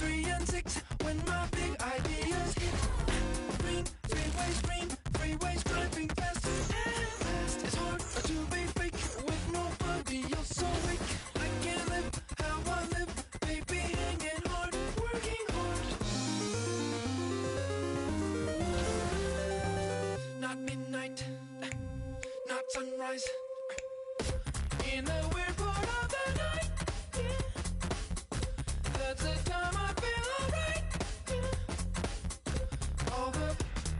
3 and 6 when my big ideas hit. Green, three ways, driving fast and fast. It's hard to be fake with nobody else so weak. I can't live how I live, baby, hanging hard, working hard. Not midnight, not sunrise. In a weird part of the night, yeah. That's the time I feel alright, yeah. All the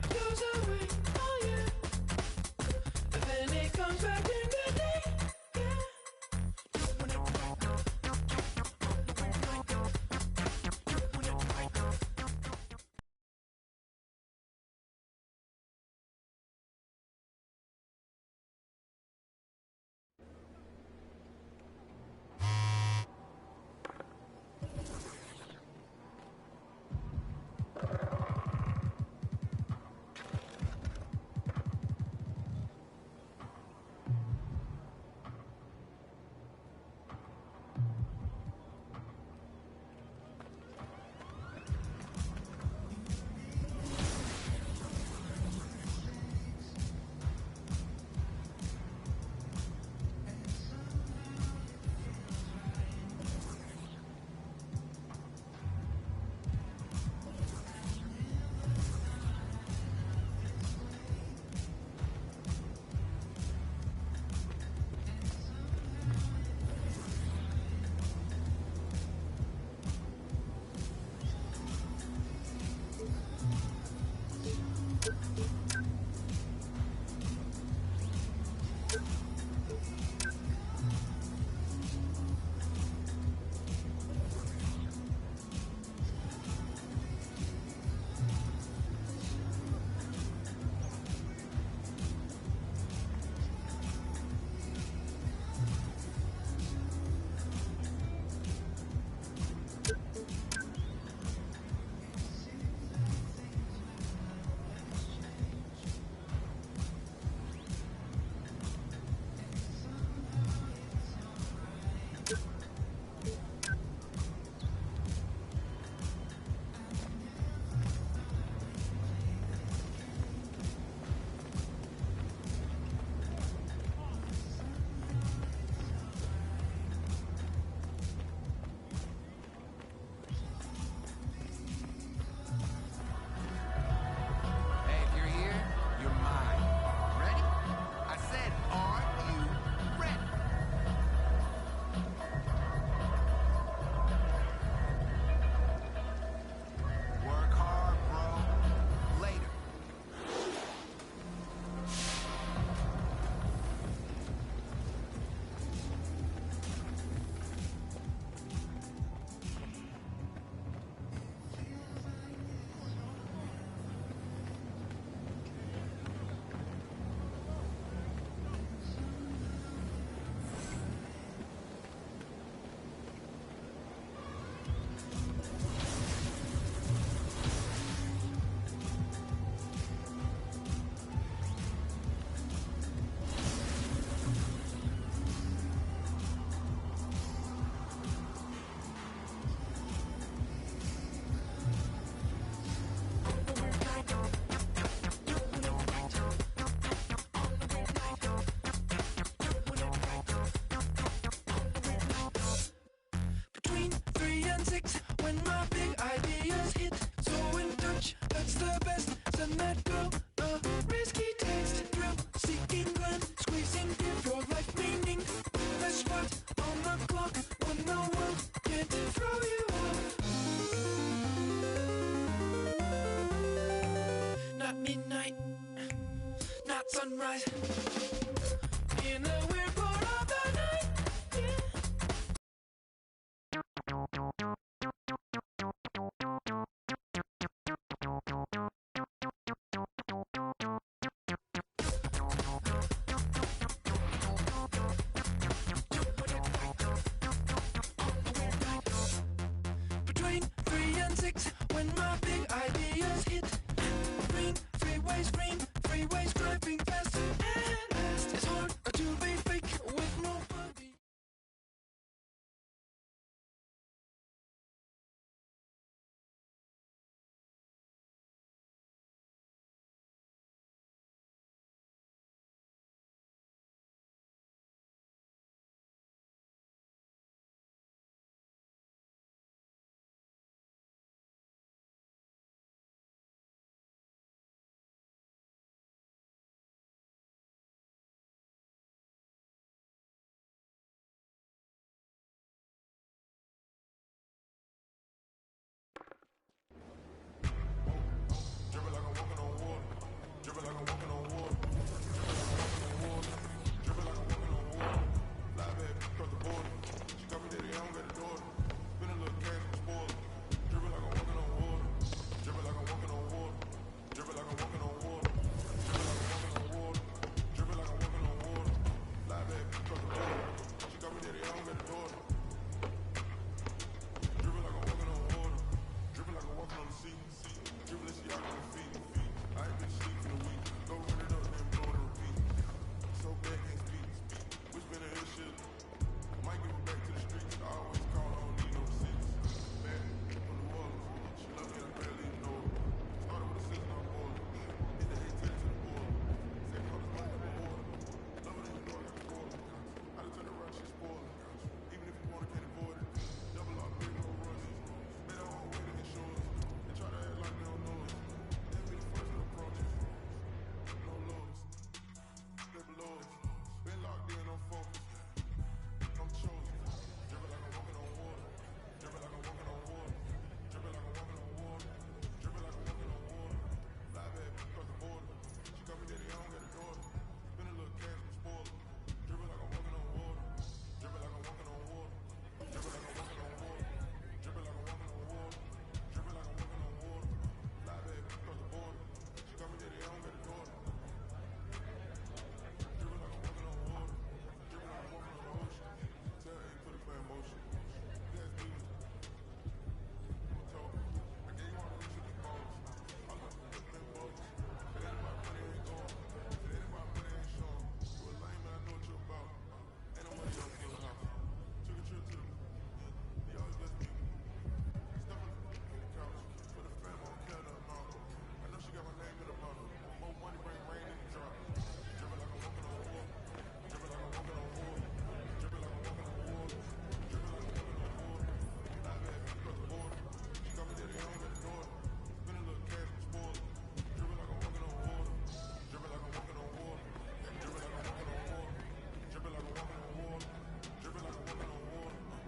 blues away, oh yeah.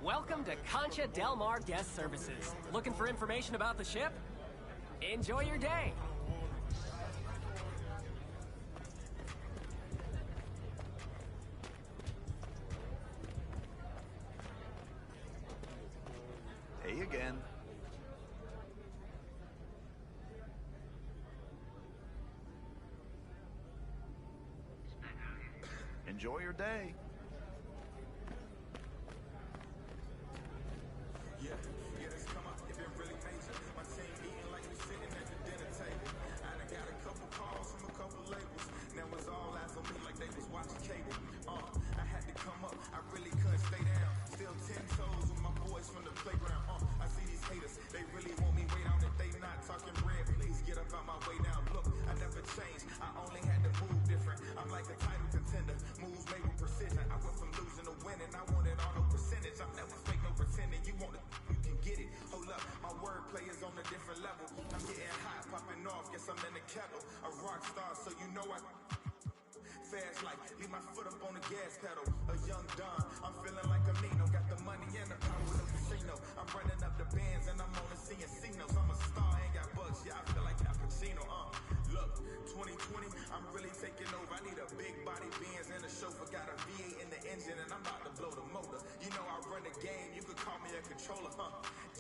Welcome to Concha Del Mar Guest Services. Looking for information about the ship? Enjoy your day. Hey again. Enjoy your day. Yeah, this come up if it really major. My team eating like we sitting at the dinner table. I done got a couple calls from a couple labels. Now it's all eyes on me like they was watching cable. I had to come up, I really couldn't stay down. Still 10 toes with my boys from the playground. I see these haters, they really want me way down. If they not talking bread, please get up out my way now. Look, I never changed, I only had to move different. I'm like a title contender, moves made with precision. I went from losing to winning, I wanted all no percentage. I'm never fake, no pretending. You want it, you can get it. Hold up, my wordplay is on a different level. I'm getting hot, popping off, guess I'm in the kettle. A rock star, so you know I fast like leave my foot up on the gas pedal. A young Don, I'm feeling like a Nino. Got the money and the power of the casino. I'm running up the bands and I'm only seeing signals. I'm a star, ain't got bucks, yeah, I feel like Al Pacino. Look, 2020, I'm really taking over. I need a big body Benz and a chauffeur. Got a V8 in the engine and I'm about to blow the motor. You know I run the game, you could call me a controller,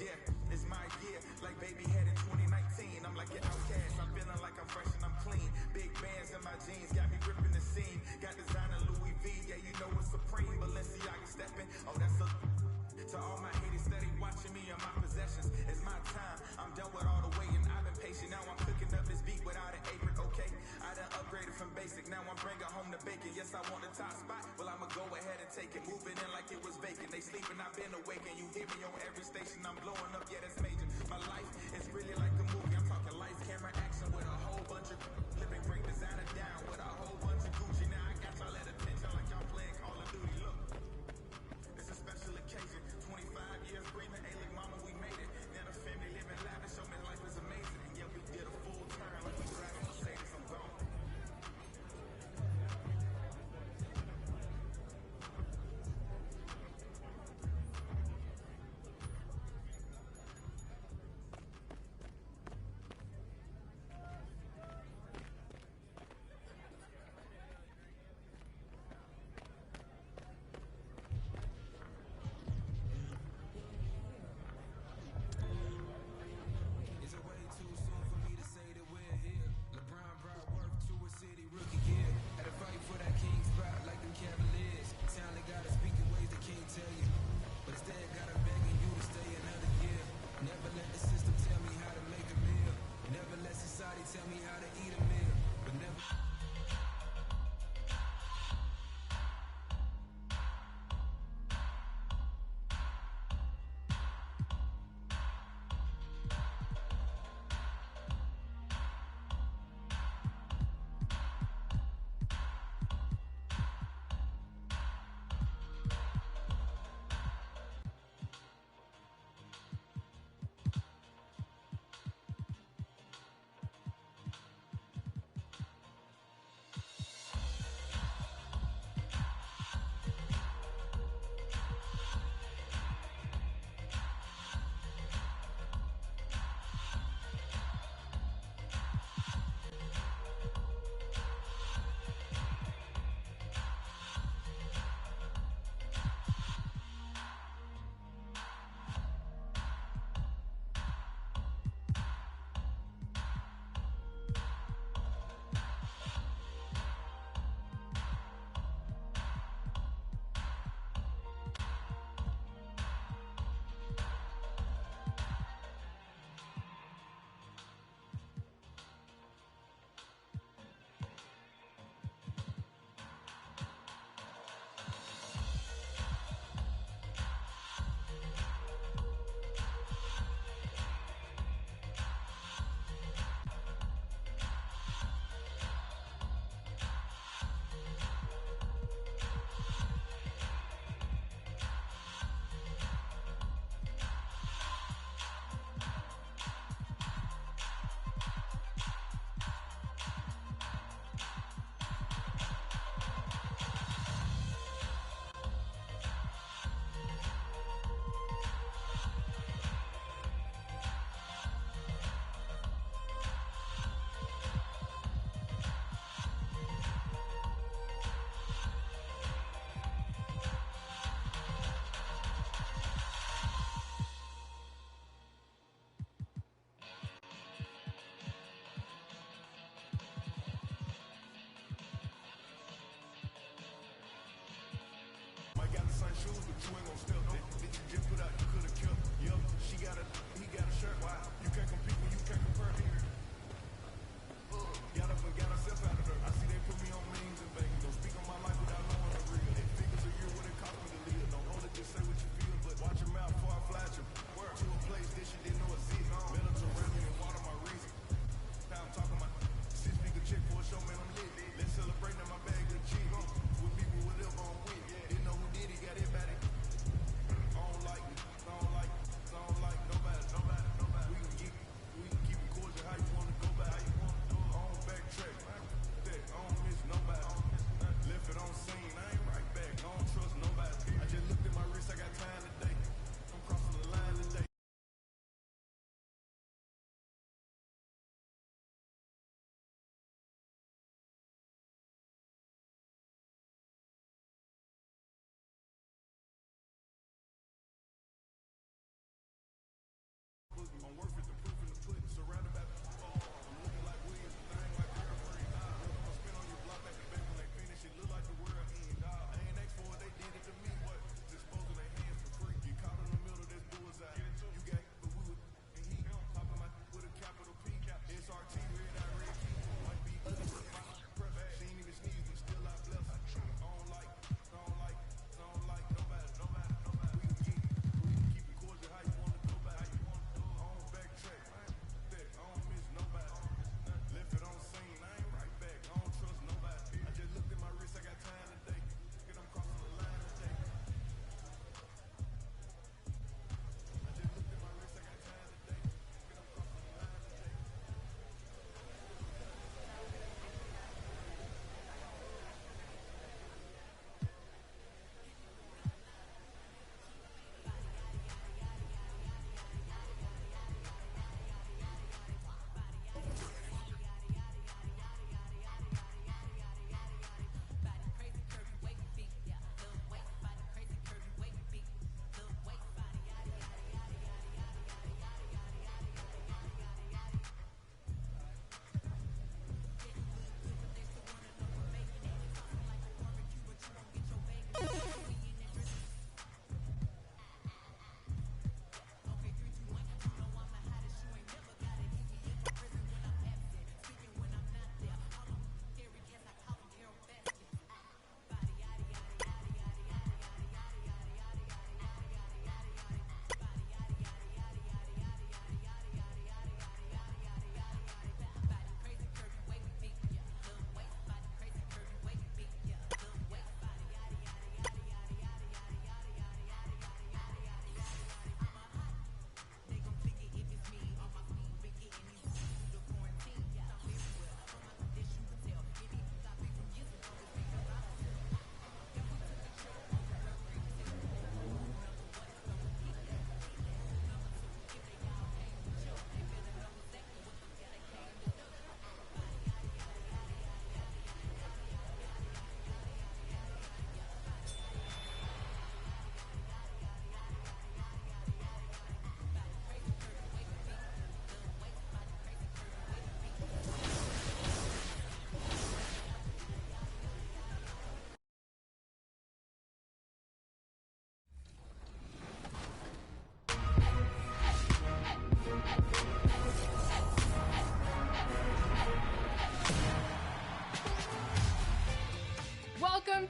Yeah, it's my year, like baby head in 2019. I'm like an outcast, I'm feeling like I'm fresh and I'm clean. Big bands in my jeans, got me ripping the scene. Got designer Louis V, yeah, you know it's supreme. Balenciaga stepping, oh that's a... To all my haters steady watching me and my possessions. It's my time, I'm done with all the waiting. I've been patient, now I'm cooking up this beat without an apron, okay? I done upgraded from basic, now I'm bringing home the bacon. Yes, I want the top spot, well I'ma go ahead and take it. Moving in like it was vacant. They sleeping, I've been awakened. You hear me on every station, I'm blowing up, yeah that's major. My life is really like a movie. I'm talking lights, camera, action with a whole bunch of living great designer down with a whole bunch of Gucci. Now I got y'all at attention like y'all playing Call of Duty. Look, it's a special occasion. 25 years screaming, hey look mama, we made it. Now the family living lavish, show me life is amazing. And yeah, we did a full turn like we driving Mercedes. I'm gone.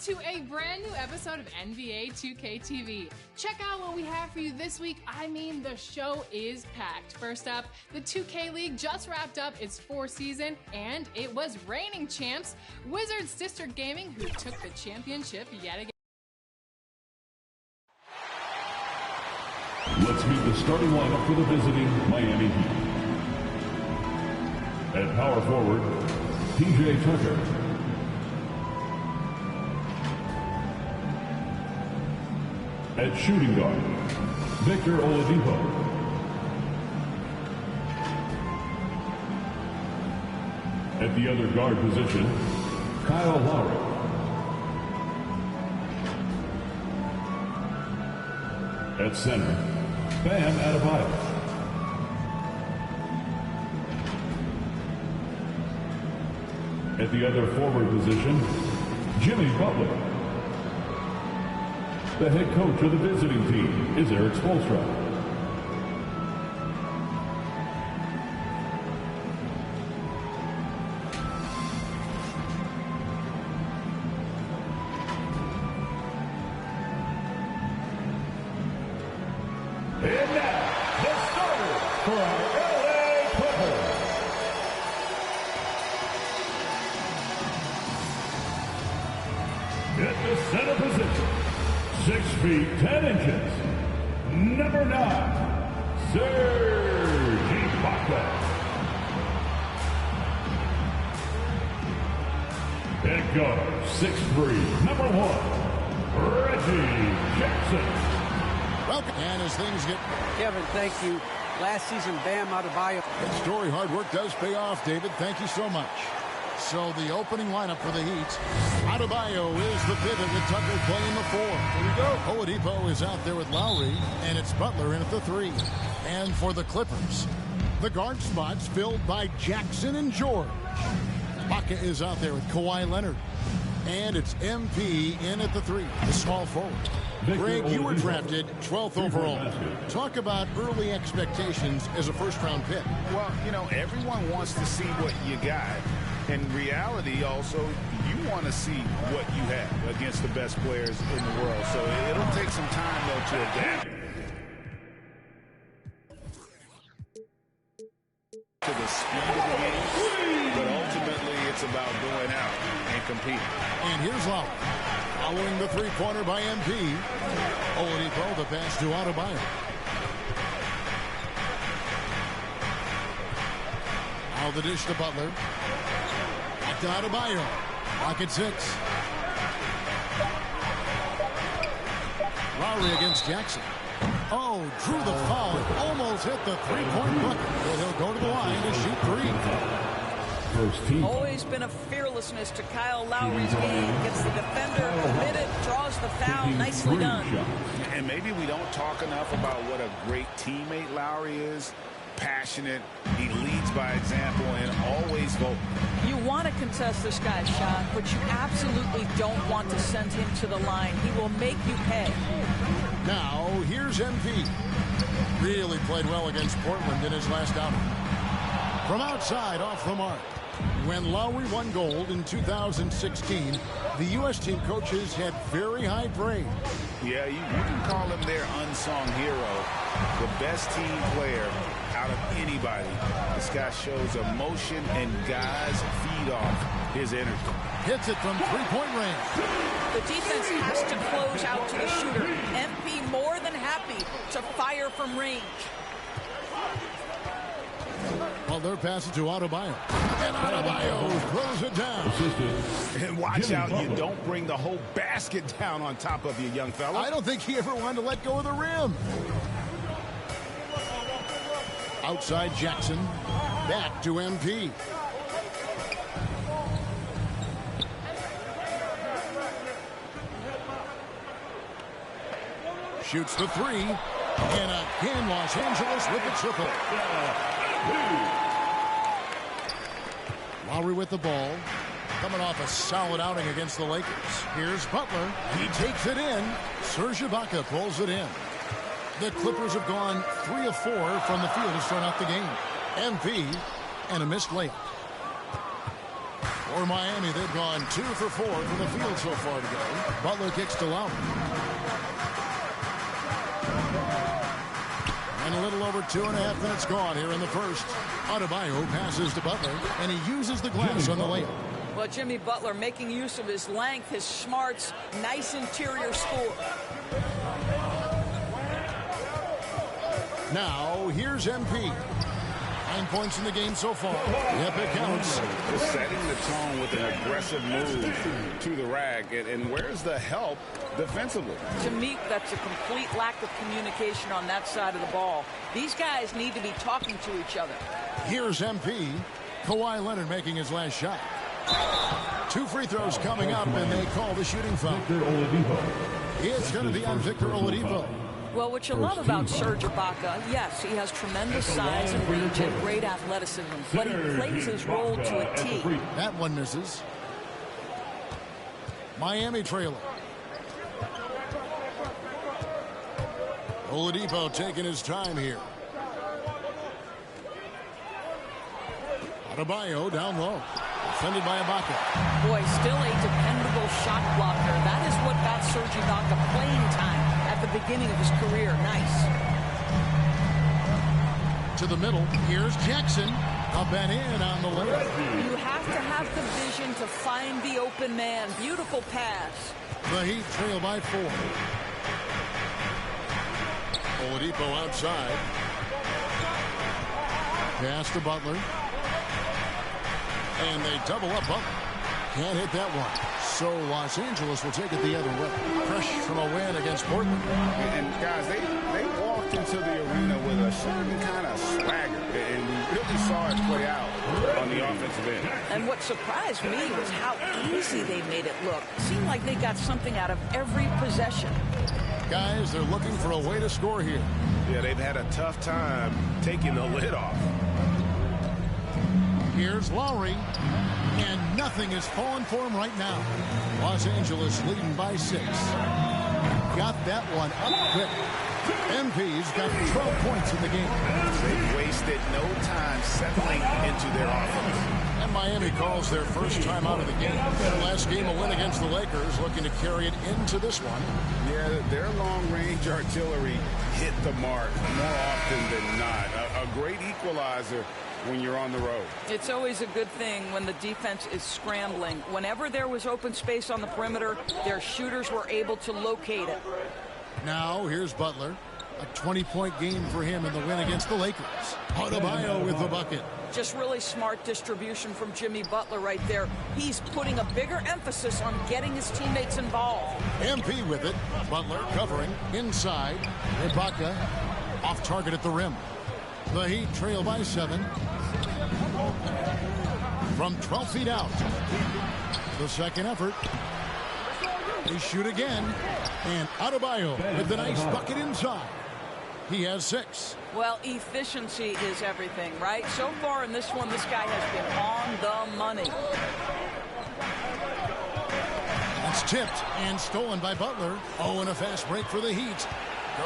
to a brand new episode of NBA2K22. Check out what we have for you this week. I mean, the show is packed. First up, the 2K League just wrapped up its 4th season, and it was reigning champs, Wizards District Gaming, who took the championship yet again. Let's meet the starting lineup for the visiting Miami Heat. At power forward, PJ Tucker. At shooting guard, Victor Oladipo. At the other guard position, Kyle Lowry. At center, Bam Adebayo. At the other forward position, Jimmy Butler. The head coach of the visiting team is Eric Spoelstra. And now, the starter for our LA Clippers. At the center position, 6 feet 10 inches, number 9, Serge Ibaka. At guard, 6'3", number 1, Reggie Jackson. And as things get... Kevin, thank you. Last season, Bam Adebayo. Story, hard work does pay off, David. Thank you so much. So the opening lineup for the Heat. Adebayo is the pivot with Tucker playing the 4. Here we go. Oladipo is out there with Lowry, and it's Butler in at the 3. And for the Clippers, the guard spots filled by Jackson and George. Ibaka is out there with Kawhi Leonard. And it's MP in at the 3, the small forward. Greg, you were drafted 12th overall. Talk about early expectations as a first-round pick. Well, you know, everyone wants to see what you got. In reality, also, you want to see what you have against the best players in the world. So it'll take some time, though, to adapt to the speed of the game. But ultimately, it's about going out and competing. And here's Lowry. Following the three-pointer by MP. Oladipo, the pass to Adebayo. Now the dish to Butler. Back to Adebayo. Rocket 6. Lowry against Jackson. Oh, drew the foul. Almost hit the three-point bucket. But he'll go to the line to shoot 3. Always been a fearlessness to Kyle Lowry's game. Gets the defender committed, draws the foul. Nicely done. And maybe we don't talk enough about what a great teammate Lowry is. Passionate, he leads by example, and always vocal. You want to contest this guy's shot, but you absolutely don't want to send him to the line. He will make you pay. Now, here's MP. Really played well against Portland in his last outing. From outside, off the mark. When Lowry won gold in 2016, the U.S. team coaches had very high praise. Yeah, you can call him their unsung hero. The best team player out of anybody. This guy shows emotion, and guys feed off his energy. Hits it from three-point range. The defense has to close out to the shooter. MP more than happy to fire from range. Well, they're passing to Adebayo. And Adebayo throws it down. And watch out, you don't bring the whole basket down on top of you, young fella. I don't think he ever wanted to let go of the rim. Outside Jackson. Back to MP. Shoots the 3. And again, Los Angeles with the triple. Lowry with the ball. Coming off a solid outing against the Lakers. Here's Butler. He takes it in. Serge Ibaka pulls it in. The Clippers have gone 3 of 4 from the field to start out the game. MP and a missed layup. For Miami, they've gone 2 for 4 from the field so far today. Butler kicks to Lowry. And a little over 2.5 minutes gone here in the first. Adebayo passes to Butler, and he uses the glass on the layup. Well, Jimmy Butler making use of his length, his smarts, nice interior score. Now, here's MP. 9 points in the game so far. Yep, it counts. Just setting the tone with an aggressive move to the rack. And where's the help defensively? To me, that's a complete lack of communication on that side of the ball. These guys need to be talking to each other. Here's MP. Kawhi Leonard making his last shot. 2 free throws coming up, and they call the shooting foul. It's going to be on Victor Oladipo. Well, what you love about Serge Ibaka, yes, he has tremendous size and reach and great athleticism, but he plays his role to a T. That one misses. Miami trailer. Oladipo taking his time here. Adebayo down low. Defended by Ibaka. Boy, still a dependable shot blocker. That is what got Serge Ibaka playing time at the beginning of his career. Nice. To the middle. Here's Jackson. Up and in on the layup. You have to have the vision to find the open man. Beautiful pass. The Heat trail by 4. Oladipo outside. Pass to Butler. And they double up Butler. Can't hit that one. So Los Angeles will take it the other way. Fresh from a win against Portland. And guys, they walked into the arena with a certain kind of swagger. And we really saw it play out on the offensive end. And what surprised me was how easy they made it look. It seemed like they got something out of every possession. Guys, they're looking for a way to score here. Yeah, they've had a tough time taking the lid off. Here's Lowry, and nothing is falling for him right now. Los Angeles leading by 6. Got that one up quick. MP's got 12 points in the game. They've wasted no time settling into their offense. And Miami calls their first time out of the game. Their last game, a win against the Lakers, looking to carry it into this one. Yeah, their long-range artillery hit the mark more often than not. A great equalizer when you're on the road. It's always a good thing when the defense is scrambling. Whenever there was open space on the perimeter, their shooters were able to locate it. Now, here's Butler. A 20-point game for him in the win against the Lakers. Adebayo with the bucket. Just really smart distribution from Jimmy Butler right there. He's putting a bigger emphasis on getting his teammates involved. MP with it. Butler covering inside. Ibaka off target at the rim. The Heat trail by 7. From 12 feet out. The second effort. They shoot again. And Adebayo with the nice bucket inside. He has 6. Well, efficiency is everything, right? So far in this one, this guy has been on the money. That's tipped and stolen by Butler. Oh, and a fast break for the Heat.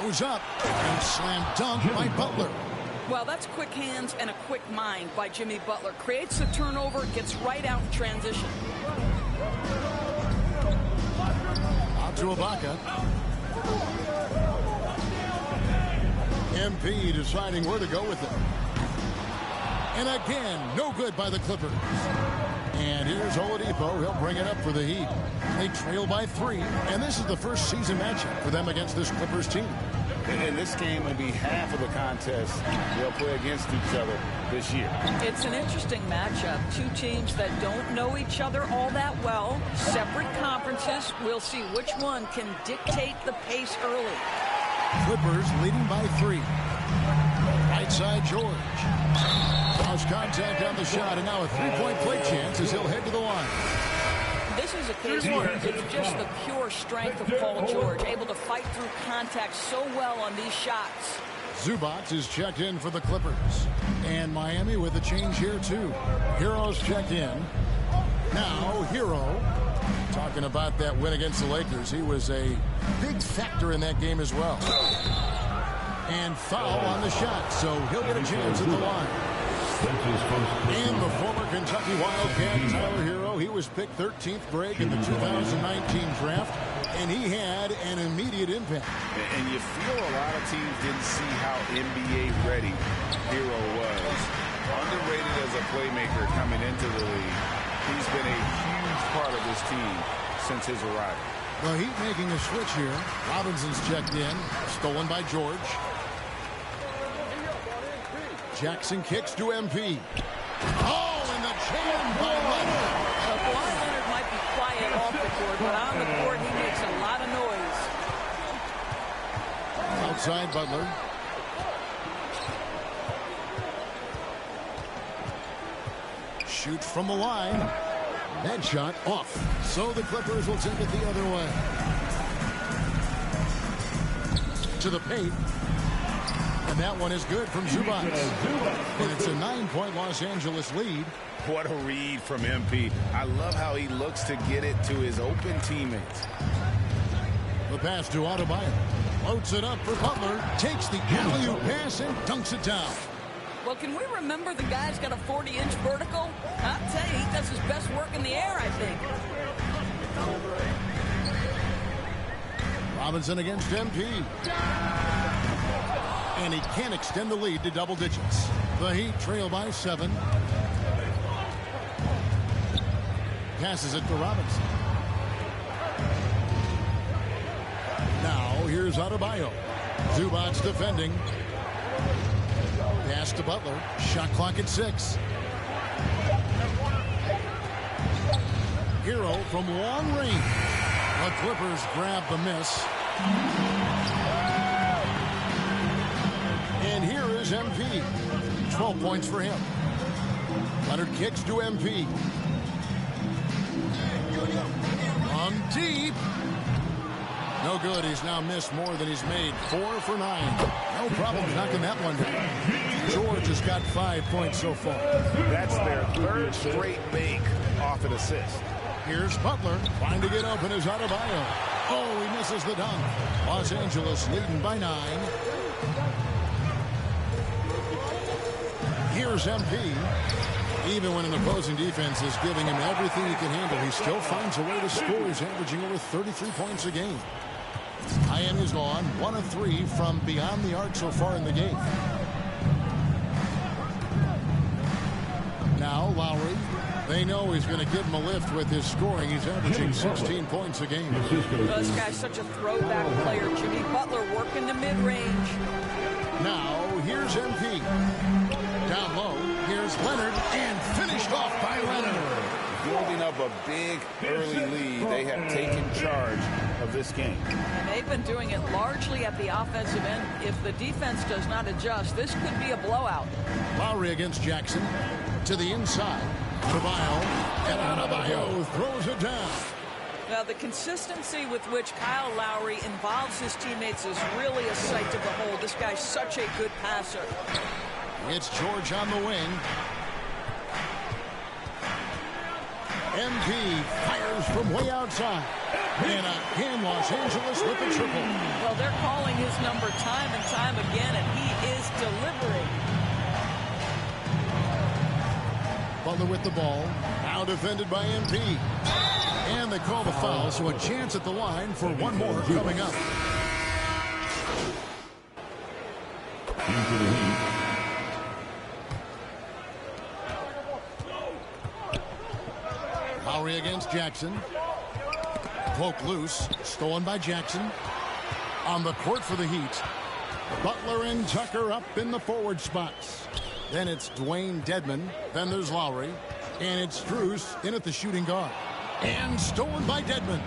Goes up and slam dunk by Butler. Well, that's quick hands and a quick mind by Jimmy Butler. Creates the turnover, gets right out in transition. Out to Ibaka. MP deciding where to go with it. And again, no good by the Clippers. And here's Oladipo. He'll bring it up for the Heat. They trail by 3. And this is the first season matchup for them against this Clippers team. And this game will be half of the contest they'll play against each other this year. It's an interesting matchup. Two teams that don't know each other all that well. Separate conferences. We'll see which one can dictate the pace early. Clippers leading by 3. Right side, George. Cross contact on the shot, and now a 3-point play chance as he'll head to the line. This is a case where it's just the pure strength of Paul George, able to fight through contact so well on these shots. Zubac is checked in for the Clippers. And Miami with a change here, too. Hero's checked in. Now, Hero. Talking about that win against the Lakers, he was a big factor in that game as well. And foul on the shot, so he'll get a chance at the line. And the former Kentucky Wildcat, Tyler Hero, he was picked 13th Greg in the 2019 draft, and he had an immediate impact. And you feel a lot of teams didn't see how NBA ready Hero was. Underrated as a playmaker coming into the league. He's been a huge part of this team since his arrival. The Heat making a switch here. Robinson's checked in. Stolen by George. Jackson kicks to MP. Oh, and the jam by Leonard. Kawhi Leonard might be quiet off the court, but on the court he makes a lot of noise. Outside Butler. Shoots from the line. That shot off. So the Clippers will take it the other way. To the paint. And that one is good from Zubac. And it's a 9-point Los Angeles lead. What a read from MP. I love how he looks to get it to his open teammates. The pass to Adebayo. Floats it up for Butler. Takes the alley-oop pass and dunks it down. Well, can we remember the guy's got a 40-inch vertical? I'll tell you, he does his best work in the air, I think. Robinson against MP. And he can't extend the lead to double digits. The Heat trail by 7. Passes it to Robinson. Now here's Adebayo. Zubac's defending. Pass to Butler. Shot clock at 6. Hero from long range. The Clippers grab the miss. And here is MP. 12 points for him. Leonard kicks to MP. On deep. No good. He's now missed more than he's made. 4 for 9. No problem knocking that one down. George has got 5 points so far. That's their third straight bake off an assist. Here's Butler. Trying to get open is Adebayo. Oh, he misses the dunk. Los Angeles leading by 9. Here's MP. Even when an opposing defense is giving him everything he can handle, he still finds a way to score. He's averaging over 33 points a game. Ian is on 1 of 3 from beyond the arc so far in the game. Now Lowry. They know he's going to give him a lift with his scoring. He's averaging 16 points a game. This guy's such a throwback player. Jimmy Butler working the mid-range. Now here's MP. Down low. Here's Leonard. And finished off by Leonard. Building up a big early lead. They have taken charge of this game. And they've been doing it largely at the offensive end. If the defense does not adjust, this could be a blowout. Lowry against Jackson. To the inside. Adebayo. And Adebayo throws it down. Now, the consistency with which Kyle Lowry involves his teammates is really a sight to behold. This guy's such a good passer. It's George on the wing. MP fires from way outside. And again, Los Angeles with a triple. Well, they're calling his number time and time again, and he is delivering. Butler with the ball. Now defended by MP. And they call the foul, so a chance at the line for one more coming up. Into the Heat. Lowry against Jackson. Poke loose. Stolen by Jackson. On the court for the Heat. Butler and Tucker up in the forward spots. Then it's Dwayne Dedmon. Then there's Lowry. And it's Strus in at the shooting guard. And stolen by Dedmon.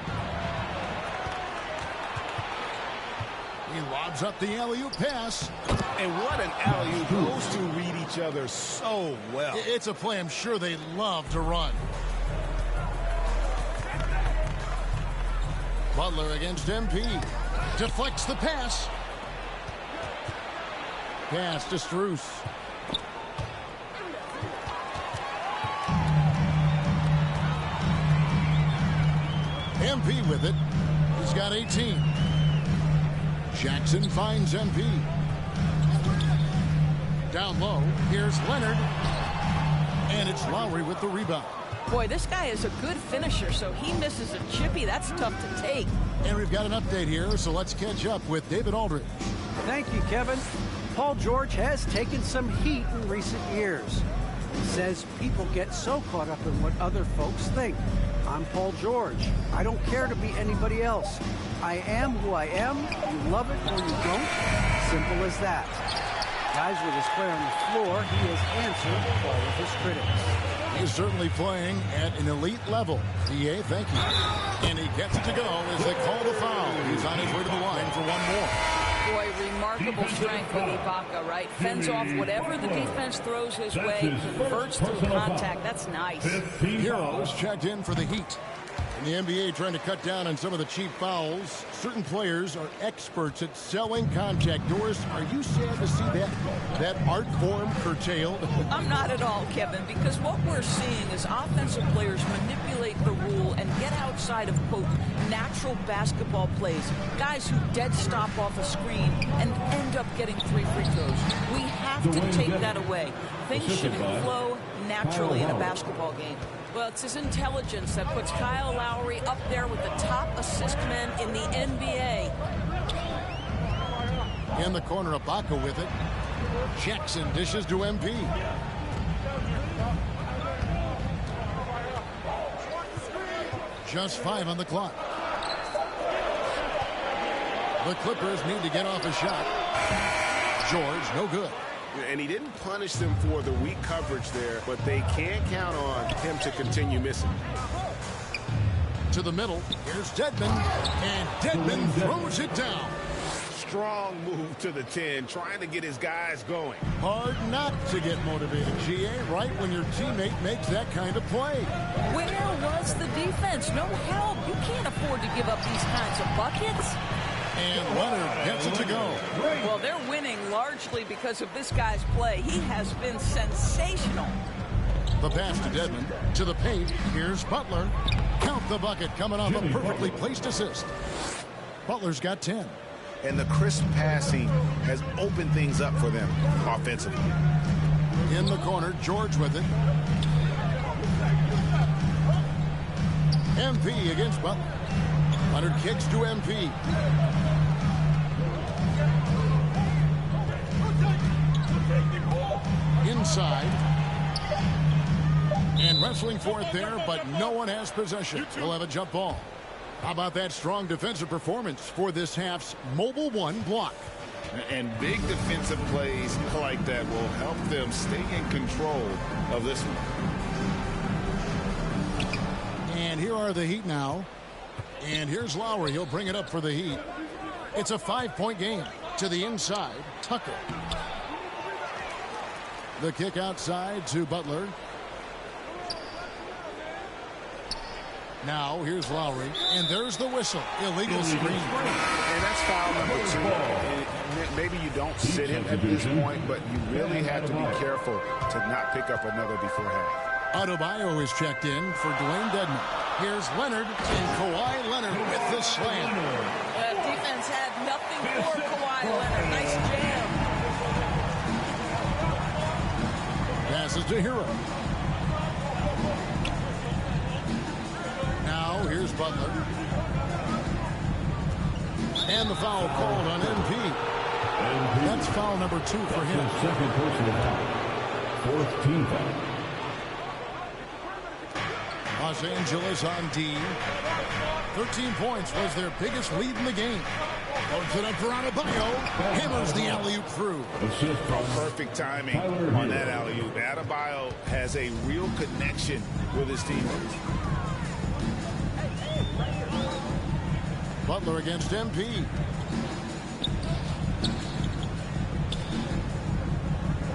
He lobs up the alley-oop pass. And what an alley-oop. Those two read each other so well. It's a play I'm sure they love to run. Butler against MP. Deflects the pass. Pass to Strus. MP with it. He's got 18. Jackson finds MP. Down low. Here's Leonard. And it's Lowry with the rebound. Boy, this guy is a good finisher, so he misses a chippy. That's tough to take. And we've got an update here, so let's catch up with David Aldridge. Thank you, Kevin. Paul George has taken some heat in recent years. He says people get so caught up in what other folks think. I'm Paul George. I don't care to be anybody else. I am who I am. You love it or you don't. Simple as that. Guys, with his play on the floor, he has answered all of his critics. He's certainly playing at an elite level. DA, thank you. And he gets it to go as they call the foul. He's on his way to the line for one more. Boy, remarkable strength with Ibaka, right? Fends off whatever the defense throws his way, converts through contact. That's nice. Heroes checked in for the Heat. In the NBA, trying to cut down on some of the cheap fouls. Certain players are experts at selling contact. Doris, are you sad to see that art form curtailed? I'm not at all, Kevin, because what we're seeing is offensive players manipulate the rule and get outside of, quote, natural basketball plays. Guys who dead stop off a screen and end up getting 3 free throws. We have to take that away. Things should flow naturally in a basketball game. Well, it's his intelligence that puts Kyle Lowry up there with the top assist men in the NBA. In the corner, Ibaka with it. Jackson dishes to MP. Just 5 on the clock. The Clippers need to get off a shot. George, no good. And he didn't punish them for the weak coverage there, but they can't count on him to continue missing. To the middle, here's Dedmon, and Dedmon throws it down. Strong move to the 10, trying to get his guys going. Hard not to get motivated, GA, right when your teammate makes that kind of play. Where was the defense? No help. You can't afford to give up these kinds of buckets. And Leonard gets it to go. Well, they're winning largely because of this guy's play. He has been sensational. The pass to Dedmon. To the paint. Here's Butler. Count the bucket coming off a perfectly placed assist. Butler's got 10. And the crisp passing has opened things up for them offensively. In the corner, George with it. MP against Butler. Leonard kicks to MP. Inside. And wrestling for it there, but no one has possession. We'll have a jump ball. How about that strong defensive performance for this half's Mobile One block? And big defensive plays like that will help them stay in control of this one. And here are the Heat now. And here's Lowry. He'll bring it up for the Heat. It's a 5-point game. To the inside, Tucker. The kick outside to Butler. Now, here's Lowry. And there's the whistle. Illegal screen. And that's foul number 2. And maybe you don't sit him at this point, but you really have to be careful to not pick up another before half. Adebayo is checked in for Dwayne Dedmon. Here's Leonard, and Kawhi Leonard with the slam. Defense had nothing for Kawhi Leonard. Nice jam. Passes to Hero. Now, here's Butler. And the foul called on MP. That's foul number 2 for him. Second personal foul. 4th team foul. Los Angeles on D. 13 points was their biggest lead in the game. Loads it up for Adebayo. Hammers the alley-oop through. Perfect timing on that alley-oop. Adebayo has a real connection with his teammates. Butler against MP.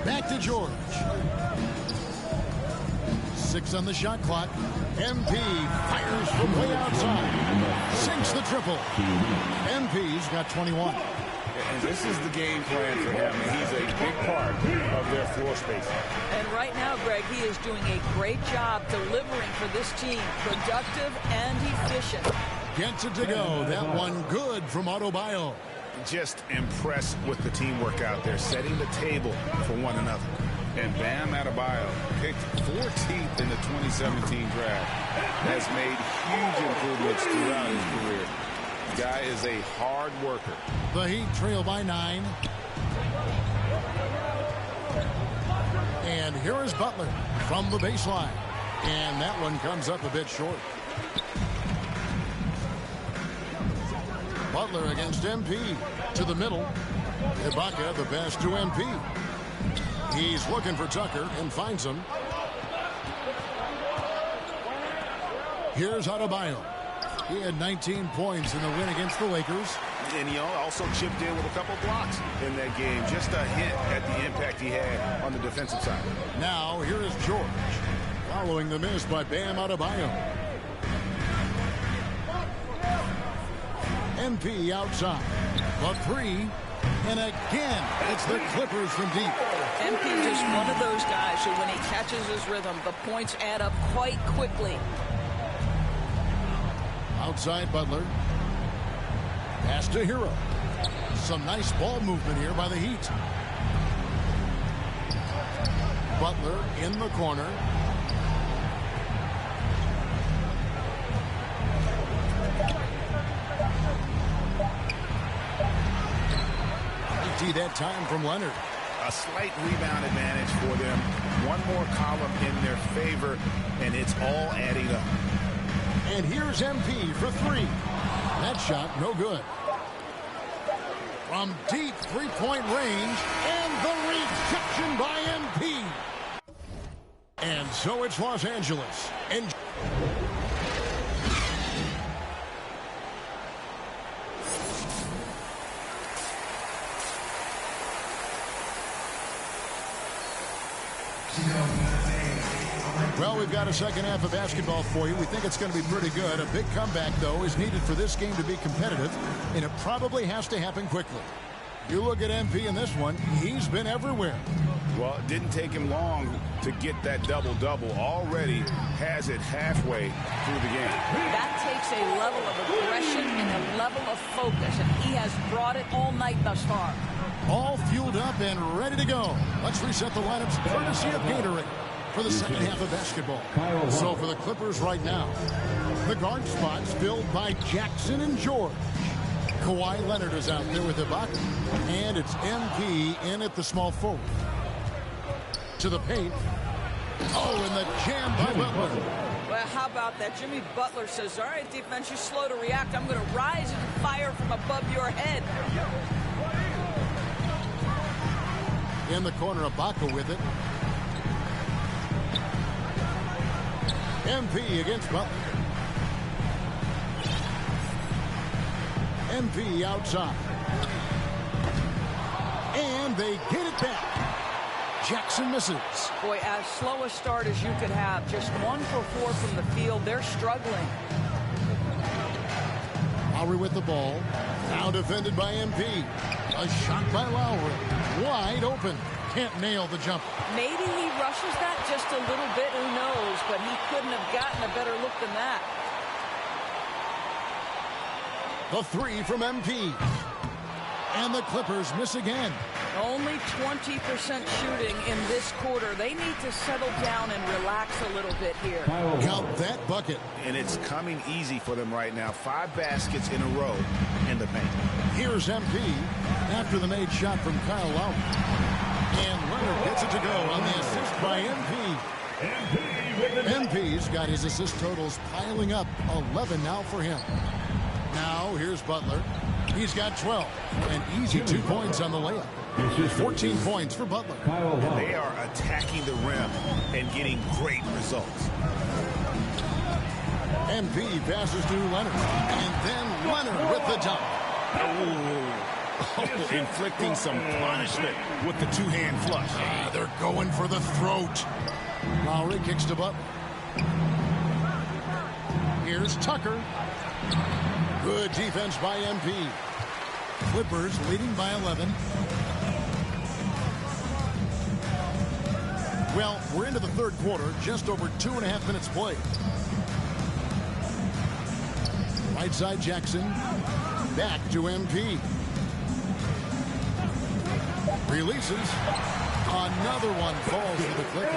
Back to George. 6 on the shot clock. MP fires from way outside. Sinks the triple. MP's got 21. And this is the game plan for him. He's a big part of their floor space. And right now, Greg, he is doing a great job delivering for this team. Productive and efficient. Gets it to go. That one good from Adebayo. Just impressed with the teamwork out there, setting the table for one another. And Bam Adebayo, picked 14th in the 2017 draft, has made huge improvements throughout his career. Guy is a hard worker. The Heat trail by 9. And here is Butler from the baseline. And that one comes up a bit short. Butler against MP to the middle. Ibaka the pass to MP. He's looking for Tucker and finds him. Here's Adebayo. He had 19 points in the win against the Lakers. And he also chipped in with a couple blocks in that game. Just a hint at the impact he had on the defensive side. Now here is George. Following the miss by Bam Adebayo. MP outside. The 3. And again, it's the Clippers from deep. MP is just one of those guys who, when he catches his rhythm, the points add up quite quickly. Outside Butler. Pass to Hero. Some nice ball movement here by the Heat. Butler in the corner. That time from Leonard. A slight rebound advantage for them. One more column in their favor, and it's all adding up. And here's MP for 3. That shot no good. From deep three-point range, and the rejection by MP. And so it's Los Angeles. And well, we've got a second half of basketball for you. We think it's going to be pretty good. A big comeback, though, is needed for this game to be competitive, and it probably has to happen quickly. You look at MP in this one, he's been everywhere. Well, it didn't take him long to get that double-double. Already has it halfway through the game. That takes a level of aggression and a level of focus, and he has brought it all night thus far. All fueled up and ready to go. Let's reset the lineups courtesy of Gatorade for the second half of basketball. So for the Clippers right now, the guard spots filled by Jackson and George. Kawhi Leonard is out there with Ibaka, and it's MP in at the small forward. To the paint. Oh, and the jam by Butler. Well, how about that? Jimmy Butler says, all right, defense, you're slow to react. I'm going to rise and fire from above your head. In the corner, Ibaka with it. MP against Butler. MP outside. And they get it back. Jackson misses. Boy, as slow a start as you could have. Just 1 for 4 from the field. They're struggling. Lowry with the ball. Now defended by MP. A shot by Lowry. Wide open. Can't nail the jumper. Maybe he rushes that just a little bit. Who knows? But he couldn't have gotten a better look than that. The 3 from MP. And the Clippers miss again. Only 20% shooting in this quarter. They need to settle down and relax a little bit here. Count that bucket. And it's coming easy for them right now. 5 baskets in a row in the paint. Here's MP after the made shot from Kyle Lowry. And Leonard gets it to go on the assist by MP. MP's got his assist totals piling up. 11 now for him. Now here's Butler. He's got 12. An easy 2 points on the layup. 14 points for Butler. And they are attacking the rim and getting great results. MP passes to Leonard. And then Leonard with the dunk. Oh, inflicting some punishment with the 2-hand flush. They're going for the throat. Lowry kicks to Butler. Here's Tucker. Good defense by MP. Clippers leading by 11. Well, we're into the third quarter, just over 2.5 minutes played. Right side Jackson. Back to MP. Releases. Another one falls to the Clippers.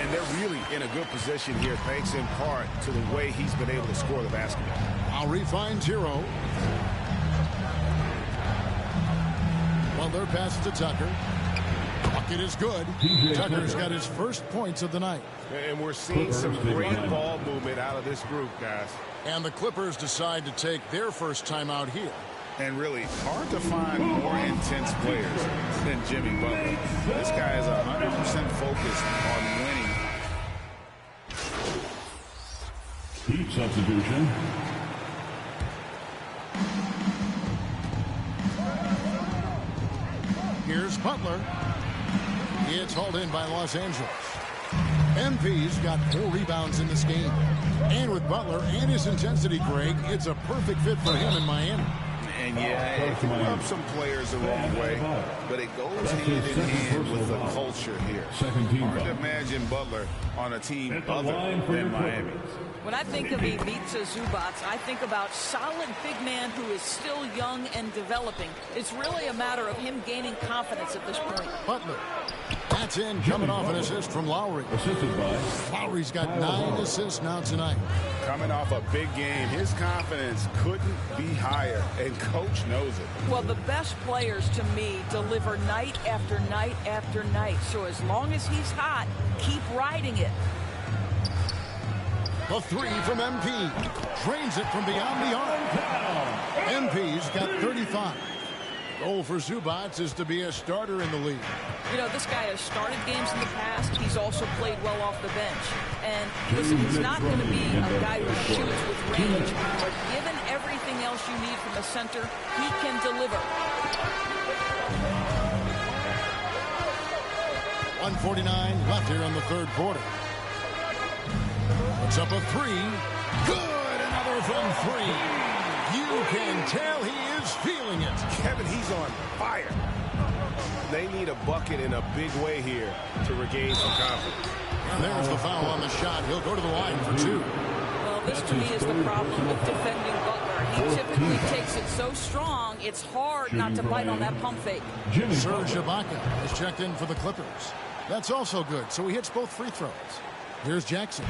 And they're really in a good position here, thanks in part to the way he's been able to score the basketball. Lowry finds Hero. Butler passes to Tucker. Bucket is good. Tucker's got his first points of the night. And we're seeing some great ball movement out of this group, guys. And the Clippers decide to take their first time out here. And really, hard to find more intense players than Jimmy Butler. This guy is 100% focused on winning. Heat substitution. Here's Butler. It's hauled in by Los Angeles. MP's got 4 rebounds in this game. And with Butler and his intensity, Greg, it's a perfect fit for him in Miami. And yeah, it can rub some players the wrong way, but it goes hand in hand with the culture here. Hard to imagine Butler on a team other than Miami. When I think of Ivica Zubac, I think about solid big man who is still young and developing. It's really a matter of him gaining confidence at this point. Butler. That's in, coming off an assist from Lowry. Assisted by Lowry's got 9 assists now tonight. Coming off a big game, his confidence couldn't be higher, and coach knows it. Well, the best players to me deliver night after night after night. So as long as he's hot, keep riding it. The 3 from MP. Drains it from beyond the arc. MP's got 35. Goal for Zubac is to be a starter in the league. You know, this guy has started games in the past. He's also played well off the bench. And listen, he's not going to be a guy who shoots with range, but given everything else you need from the center, he can deliver. 1:49 left here in the third quarter. It's up a 3. Good, another from 3. You can tell he is feeling it. Kevin, he's on fire. They need a bucket in a big way here to regain some confidence. And there's the foul on the shot. He'll go to the line for 2. Well, this to me is the problem with defending Butler. He typically takes it so strong, it's hard not to bite on that pump fake. Serge Ibaka has checked in for the Clippers. That's also good, so he hits both free throws. Here's Jackson.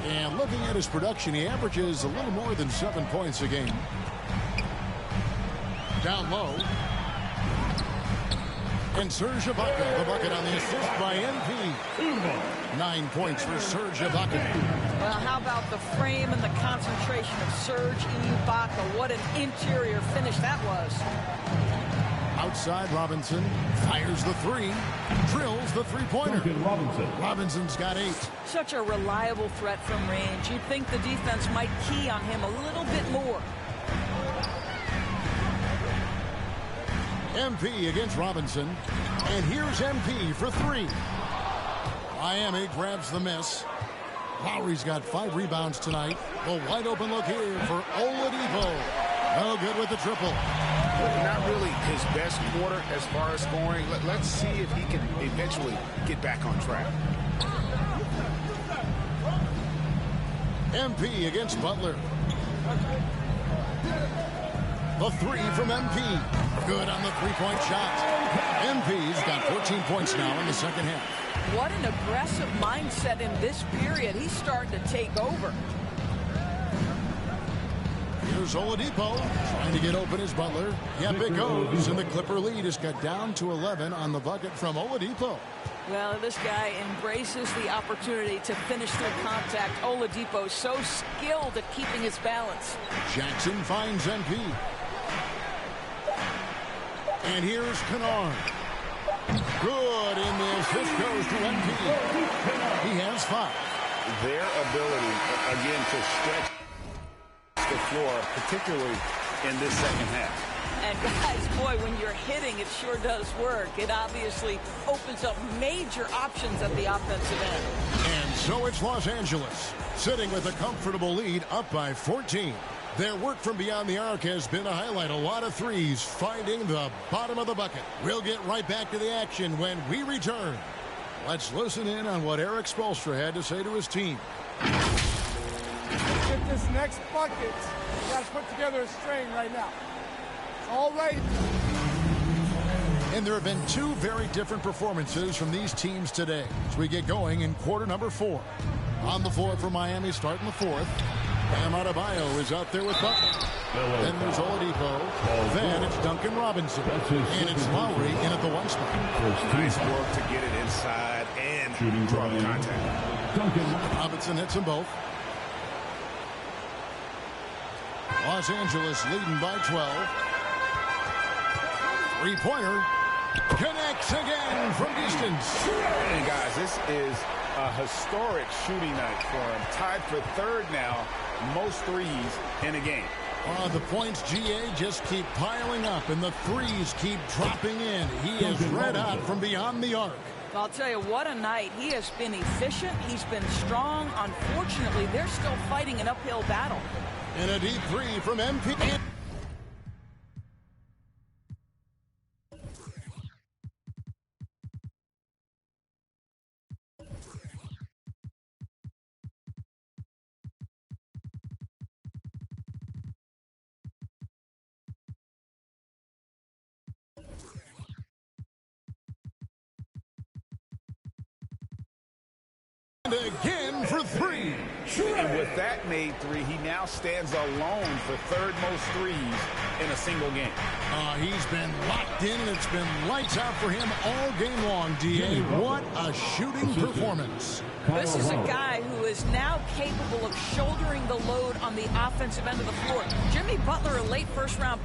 And looking at his production, he averages a little more than 7 points a game. Down low. And Serge Ibaka, the bucket on the assist by MP. 9 points for Serge Ibaka. Well, how about the frame and the concentration of Serge Ibaka? What an interior finish that was. Outside, Robinson fires the 3, drills the three-pointer. Robinson's got 8. Such a reliable threat from range. You'd think the defense might key on him a little bit more. MP against Robinson. And here's MP for 3. Miami grabs the miss. Lowry's got 5 rebounds tonight. A wide open look here for Oladipo. No good with the triple. Not really his best quarter as far as scoring. Let's see if he can eventually get back on track. MP against Butler. The 3 from MP. Good on the three-point shot. MP's got 14 points now in the second half. What an aggressive mindset in this period. He's starting to take over. Here's Oladipo trying to get open as Butler. Yep, it goes, and the Clipper lead is cut down to 11 on the bucket from Oladipo. Well, this guy embraces the opportunity to finish through contact. Oladipo so skilled at keeping his balance. Jackson finds MP. And here's Kennard. Good, and the assist goes to MP. He has 5. Their ability, again, to stretch the floor, particularly in this second half. And guys, boy, when you're hitting, it sure does work. It obviously opens up major options at the offensive end. And so it's Los Angeles, sitting with a comfortable lead, up by 14. Their work from beyond the arc has been a highlight. A lot of threes, finding the bottom of the bucket. We'll get right back to the action when we return. Let's listen in on what Eric Spoelstra had to say to his team. Get this next bucket. You got to put together a string right now. It's all right. And there have been two very different performances from these teams today as we get going in quarter number 4. On the floor for Miami starting the 4th. Bam Adebayo is out there with Butler. Then there's Oladipo. Then it's Duncan Robinson. And it's Lowry in at the 1 spot. Nice work to get it inside and draw the contact. Robinson hits them both. Los Angeles leading by 12. Three-pointer. Connects again from distance. And guys, this is a historic shooting night for him. Tied for 3rd now, most threes in a game. The points, GA, just keep piling up, and the threes keep dropping in. He is red hot from beyond the arc. I'll tell you, what a night. He has been efficient. He's been strong. Unfortunately, they're still fighting an uphill battle. And a deep 3 from MP. Again for 3. And with that made 3, he now stands alone for 3rd most threes in a single game. He's been locked in, and it's been lights out for him all game long, DA. What a shooting performance. This is a guy who is now capable of shouldering the load on the offensive end of the floor. Jimmy Butler, a late first-round.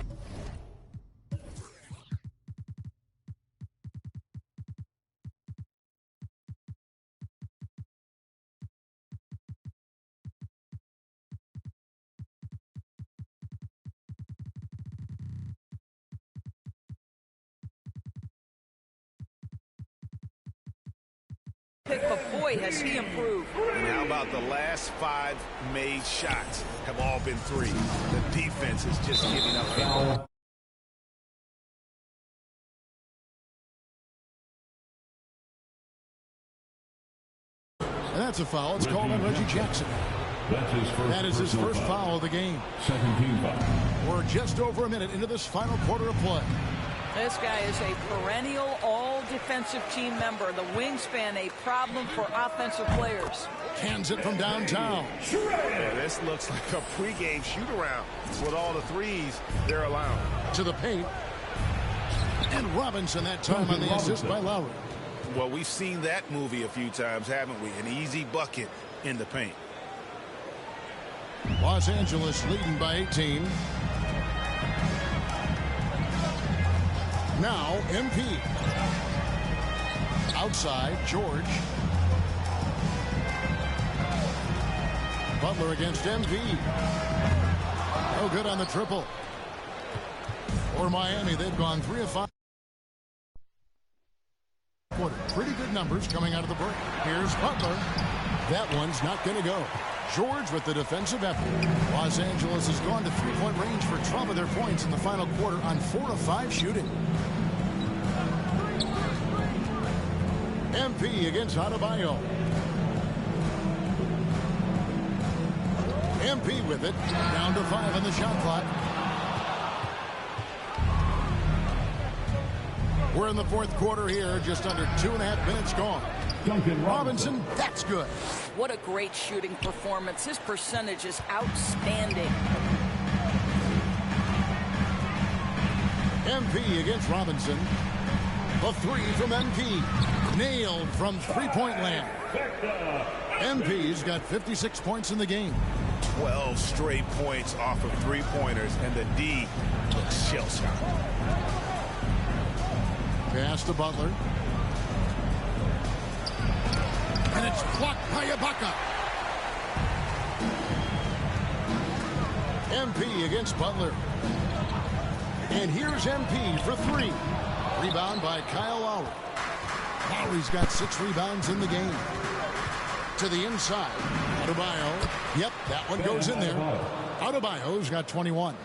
But boy, has he improved. And how about the last 5 made shots have all been 3. The defense is just giving up people. And that's a foul. It's called on Reggie Jackson. That is his first foul of the game. Second team foul. We're just over a minute into this final quarter of play. This guy is a perennial all-defensive team member. The wingspan, a problem for offensive players. Cans it from downtown. Yeah, this looks like a pregame shoot-around with all the threes they're allowing. To the paint. And Robinson that time on the assist by Lowry. Well, we've seen that movie a few times, haven't we? An easy bucket in the paint. Los Angeles leading by 18. Now, MP. Outside, George. Butler against MP. No good on the triple. For Miami, they've gone 3 of 5. Pretty good numbers coming out of the break. Here's Butler. That one's not going to go. George with the defensive effort. Los Angeles has gone to 3-point range for 12 of their points in the final quarter on 4 of 5 shooting. MP against Adebayo. MP with it. Down to 5 on the shot clock. We're in the 4th quarter here. Just under 2.5 minutes gone. Duncan Robinson, that's good. What a great shooting performance. His percentage is outstanding. MP against Robinson. A 3 from MP. Nailed from 3-point land. MP's got 56 points in the game. 12 straight points off of 3-pointers, and the D looks shell-shocked. Pass to Butler. And it's blocked by Ibaka. MP against Butler. And here's MP for 3. Rebound by Kyle Lowry. Lowry's got 6 rebounds in the game. To the inside. Adebayo. Yep, that one goes in there. Adebayo's got 21.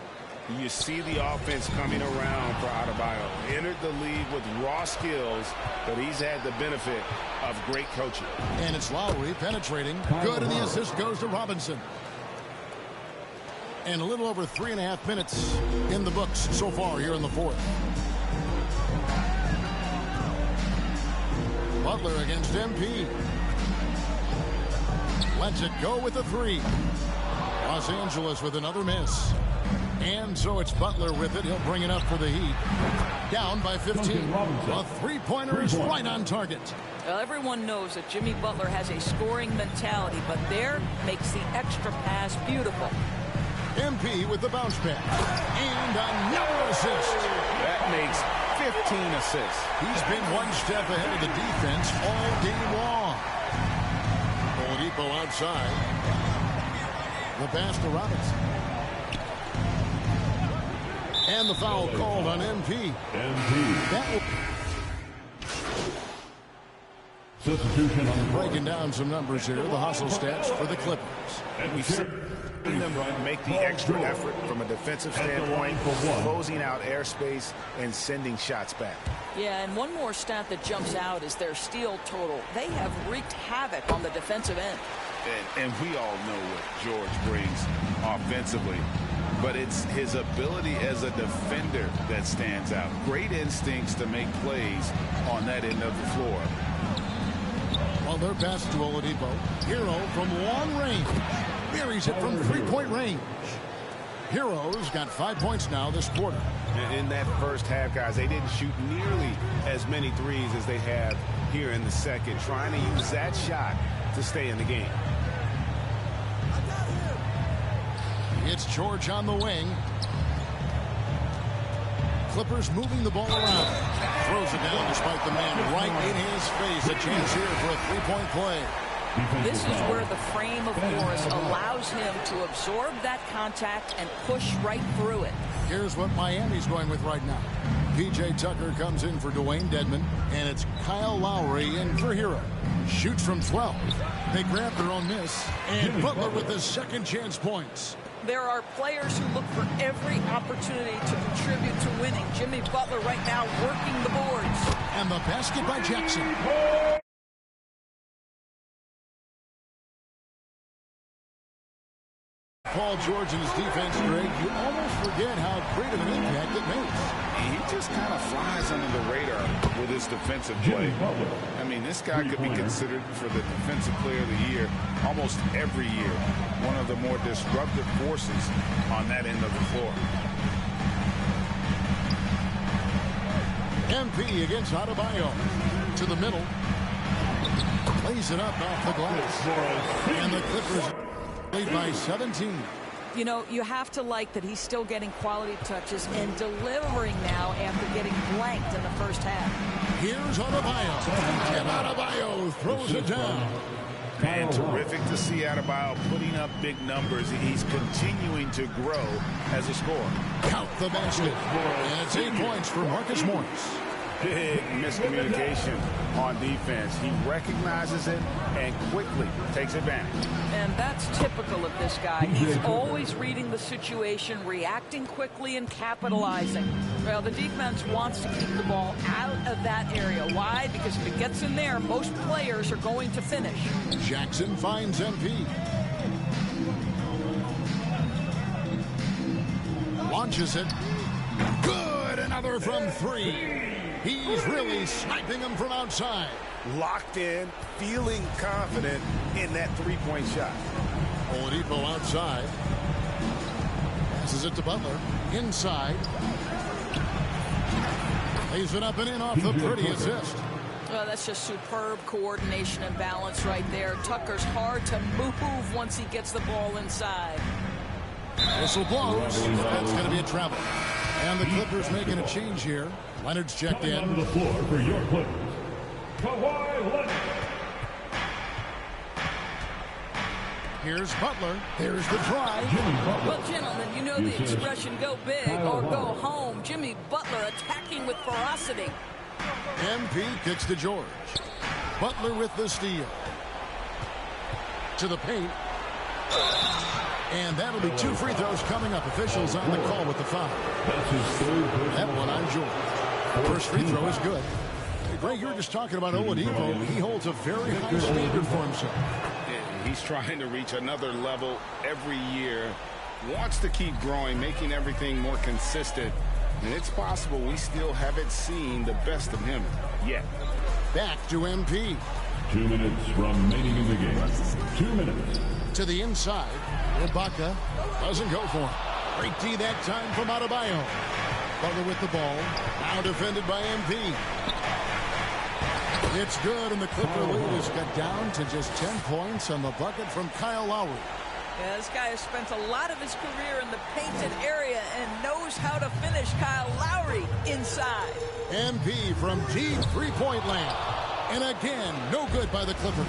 You see the offense coming around for Adebayo. Entered the league with raw skills, but he's had the benefit of great coaching. And it's Lowry penetrating. Good, and the assist goes to Robinson. And a little over 3.5 minutes in the books so far here in the 4th. Butler against MP. Lets it go with a three. Los Angeles with another miss. And so it's Butler with it. He'll bring it up for the Heat. Down by 15. A three-pointer is right on target. Well, everyone knows that Jimmy Butler has a scoring mentality, but there makes the extra pass beautiful. MP with the bounce pass. And another assist. That makes 15 assists. He's been one step ahead of the defense all game long. Oladipo outside. The pass to Robinson. And the foul called on MP. That will... Substitution on breaking down some numbers here. The hustle stats for the Clippers. We've seen them make the extra effort from a defensive standpoint, closing out airspace and sending shots back. Yeah, and one more stat that jumps out is their steal total. They have wreaked havoc on the defensive end. And we all know what George brings offensively, but it's his ability as a defender that stands out. Great instincts to make plays on that end of the floor. Well, their pass to Oladipo. Hero from long range. Buries it from three-point range. Hero's got 5 points now this quarter. In that first half, guys, they didn't shoot nearly as many threes as they have here in the second, trying to use that shot to stay in the game. It's George on the wing. Clippers moving the ball around. Throws it down despite the man right in his face. A chance here for a three-point play. This is where the frame of Morris allows him to absorb that contact and push right through it. Here's what Miami's going with right now. P.J. Tucker comes in for Dwayne Dedmon, and it's Kyle Lowry in for Hero. Shoots from 12. They grab their own miss, and Butler with his second chance points. There are players who look for every opportunity to contribute to winning. Jimmy Butler right now working the boards. And the basket by Jackson. Paul George and his defense, Greg, you almost forget how great of an impact it makes. He just kind of flies under the radar with his defensive play. I mean, this guy could be considered for the Defensive Player of the Year almost every year. One of the more disruptive forces on that end of the floor. MP against Adebayo. To the middle. Plays it up off the glass. And the Clippers lead by 17. You know, you have to like that he's still getting quality touches and delivering now after getting blanked in the first half. Here's Adebayo. And Adebayo throws it down. And terrific to see Adebayo putting up big numbers. He's continuing to grow as a scorer. Count the basket. And it's 8 points for Marcus Morris. Big miscommunication on defense. He recognizes it and quickly takes advantage. And that's typical of this guy. He's always reading the situation, reacting quickly and capitalizing. Well, the defense wants to keep the ball out of that area. Why? Because if it gets in there, most players are going to finish. Jackson finds MP. Launches it. Good. Another from three. He's really sniping them from outside. Locked in, feeling confident in that three-point shot. Oladipo outside. Passes it to Butler. Inside. Lays it up and in off the pretty assist. Well, that's just superb coordination and balance right there. Tucker's hard to move once he gets the ball inside. Whistle blows. That's going to be a travel. And the Clippers making a change here. Leonard's checked in. On the floor for your Clippers, Kawhi Leonard. Here's Butler. There's the try. Well, gentlemen, you know the expression go big or go home. Jimmy Butler attacking with ferocity. MP kicks to George. Butler with the steal. To the paint. And that'll be 2 free throws coming up. Officials on the call with the foul. That one on George. First free throw is good. Hey, Greg, you were just talking about Oladipo. He holds a very high standard for himself. He's trying to reach another level every year. Wants to keep growing, making everything more consistent. And it's possible we still haven't seen the best of him yet. Back to MP. 2 minutes remaining in the game. 2 minutes. To the inside. Ibaka doesn't go for it. Great D that time from Adebayo. Butler with the ball. Now defended by MP. It's good, and the Clipper lead is cut down to just 10 points on the bucket from Kyle Lowry. Yeah, this guy has spent a lot of his career in the painted area and knows how to finish. Kyle Lowry inside. MP from deep three-point land. And again, no good by the Clippers.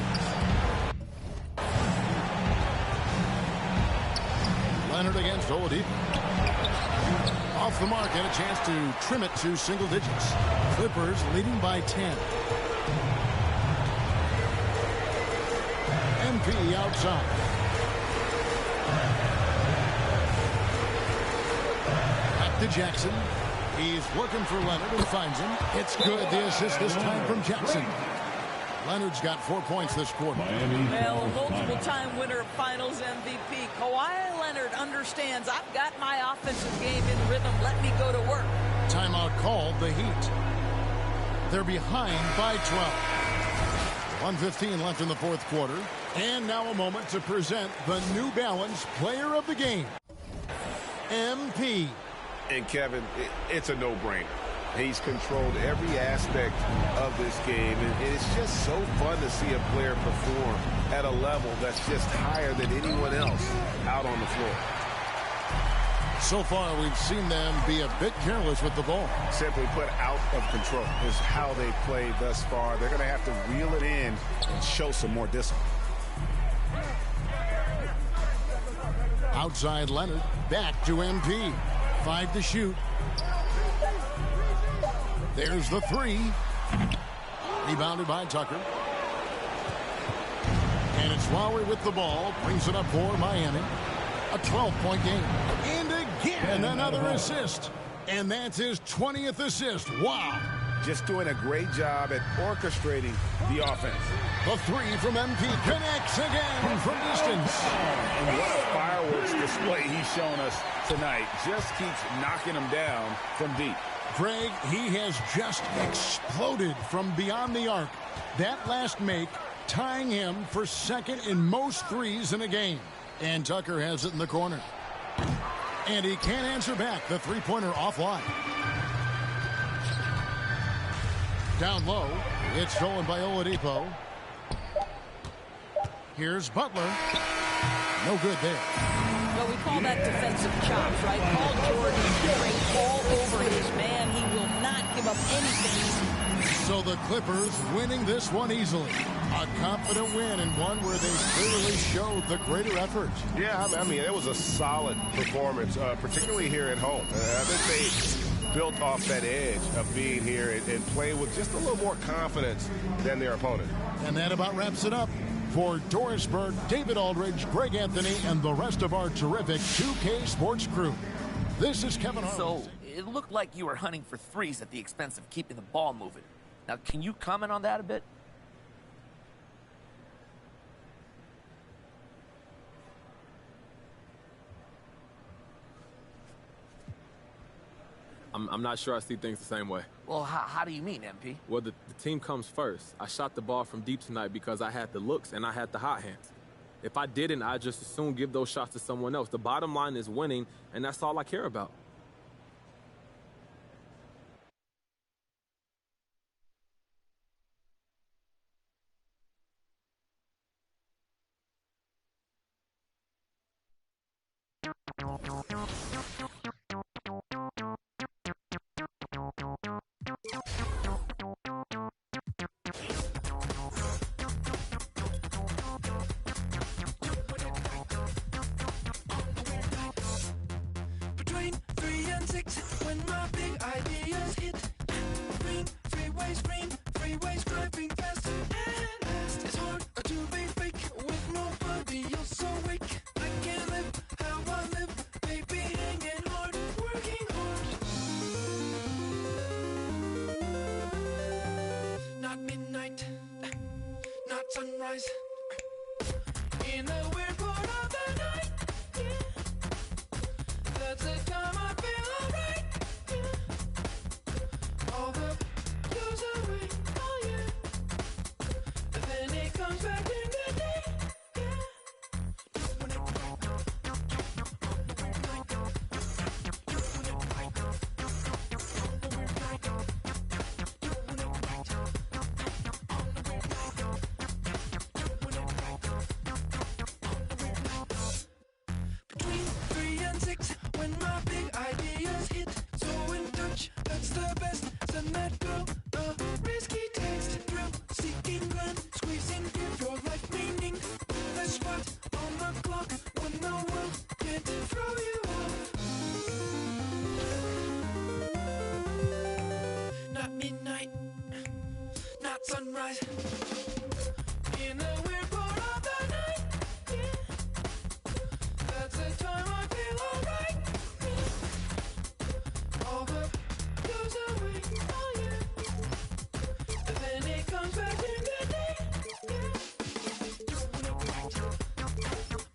Leonard against Oladipo. Off the mark and a chance to trim it to single digits. Clippers leading by 10. MP outside. Back to Jackson. He's looking for Leonard and finds him. It's good. The assist this time from Jackson. Leonard's got 4 points this quarter. Well, a multiple-time winner of Finals MVP, Kawhi Leonard understands I've got my offensive game in rhythm. Let me go to work. Timeout called, the Heat. They're behind by 12. 1:15 left in the fourth quarter. And now a moment to present the New Balance Player of the Game, MP. And Kevin, it's a no-brainer. He's controlled every aspect of this game, and it's just so fun to see a player perform at a level that's just higher than anyone else out on the floor. So far, we've seen them be a bit careless with the ball. Simply put, out of control is how they played thus far. They're going to have to reel it in and show some more discipline. Outside Leonard, back to MP. 5 to shoot. There's the three. Rebounded by Tucker. And it's Lowry with the ball. Brings it up for Miami. A 12-point game. And again, another assist. And that's his 20th assist. Wow. Just doing a great job at orchestrating the offense. The three from MP connects again from distance. And what a fireworks display he's shown us tonight. Just keeps knocking them down from deep. Greg, he has just exploded from beyond the arc. That last make tying him for second in most threes in a game. And Tucker has it in the corner. And he can't answer back. The three-pointer offline. Down low. It's stolen by Oladipo. Here's Butler. No good there. Well, we call that defensive chops, right? Paul George is straight all over his man. He will not give up anything. So the Clippers winning this one easily. A confident win and one where they clearly showed the greater effort. Yeah, I mean, it was a solid performance, particularly here at home. I think they built off that edge of being here and playing with just a little more confidence than their opponent. And that about wraps it up. For Doris Burke, David Aldridge, Greg Anthony, and the rest of our terrific 2K Sports crew. This is Kevin Harlan. So, it looked like you were hunting for threes at the expense of keeping the ball moving. Now, can you comment on that a bit? I'm not sure I see things the same way. Well, how do you mean, MP? Well, the team comes first. I shot the ball from deep tonight because I had the looks and I had the hot hands. If I didn't, I'd just as soon give those shots to someone else. The bottom line is winning, and that's all I care about. Between 3 and 6, when my big ideas hit. Green, freeways driving fast and fast. It's hard to be fake with nobody else awake. I can't live how I live, baby, hanging hard, working hard. Not midnight, not sunrise. In the weird part of the night, yeah. That's the time I feel alright, yeah. All the blues away, oh yeah. walk when the world can't throw you off. Not midnight, not sunrise. In the weird part of the night, yeah. That's the time I feel alright. Yeah. All hope goes away, oh yeah. And then it comes back in the day, yeah. Doing it right,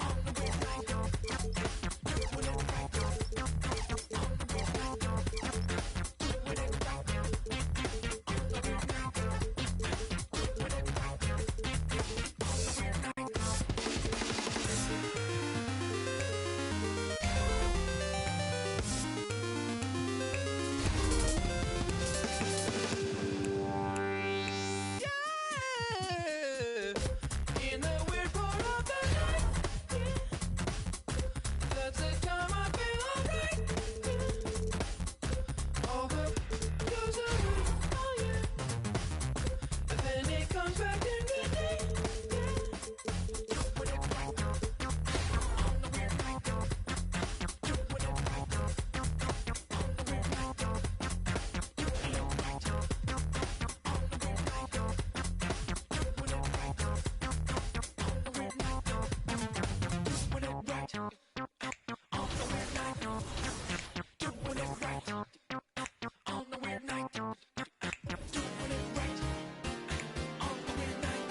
on the weird night. Doing it right, on the weird night. Doing it right, on the weird night. In the weird part of the night, yeah. That's the time I feel alright, yeah. All hope goes away, oh yeah. And then it comes back in the day, yeah. Doing it right, on the weird night. Doing it right, on the weird night. Doing it right, on the weird night. Doing it right, on the weird night. Doing it right, on the weird night.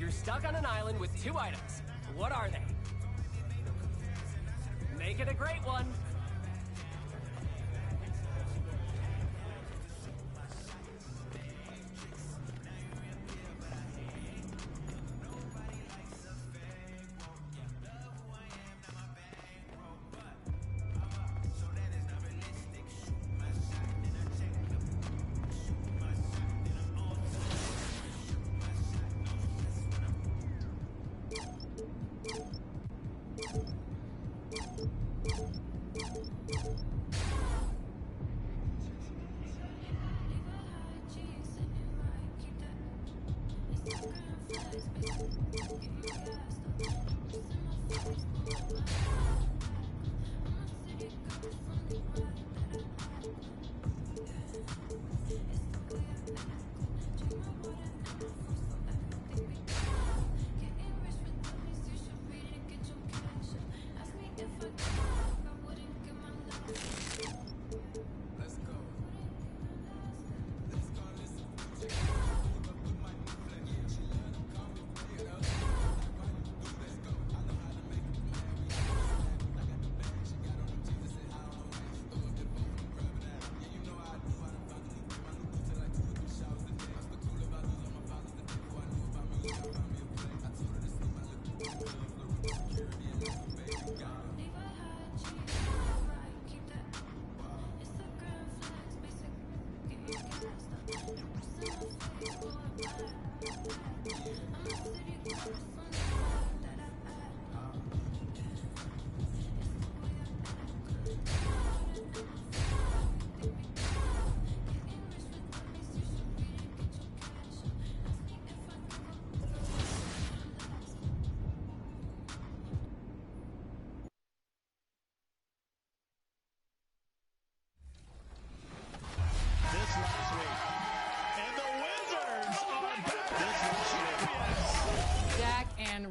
You're stuck on an island with 2 items. What are they? Make it a great one.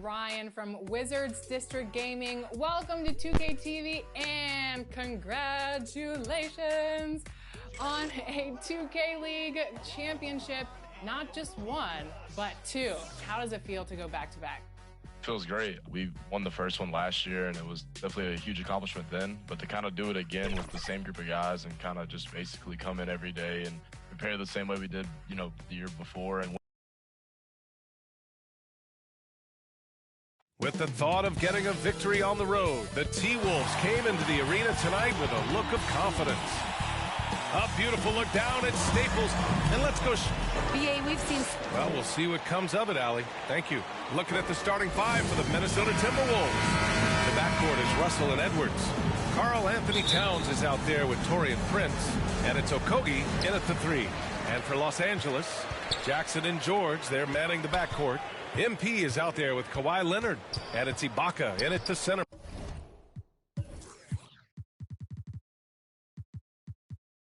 Ryan from Wizards District Gaming. Welcome to 2K TV and congratulations on a 2K League championship. Not just one, but 2. How does it feel to go back-to-back? Feels great. We won the first one last year, and it was definitely a huge accomplishment then. But to kind of do it again with the same group of guys and kind of just basically come in every day and prepare the same way we did, you know, the year before. And with the thought of getting a victory on the road, the T-Wolves came into the arena tonight with a look of confidence. A beautiful look down at Staples, and let's go. BA, we've seen. Well, we'll see what comes of it, Allie. Thank you. Looking at the starting 5 for the Minnesota Timberwolves. The backcourt is Russell and Edwards. Karl Anthony Towns is out there with Taurean Prince, and it's Okogie in at the 3. And for Los Angeles, Jackson and George, they're manning the backcourt. MP is out there with Kawhi Leonard, and it's Ibaka in at the center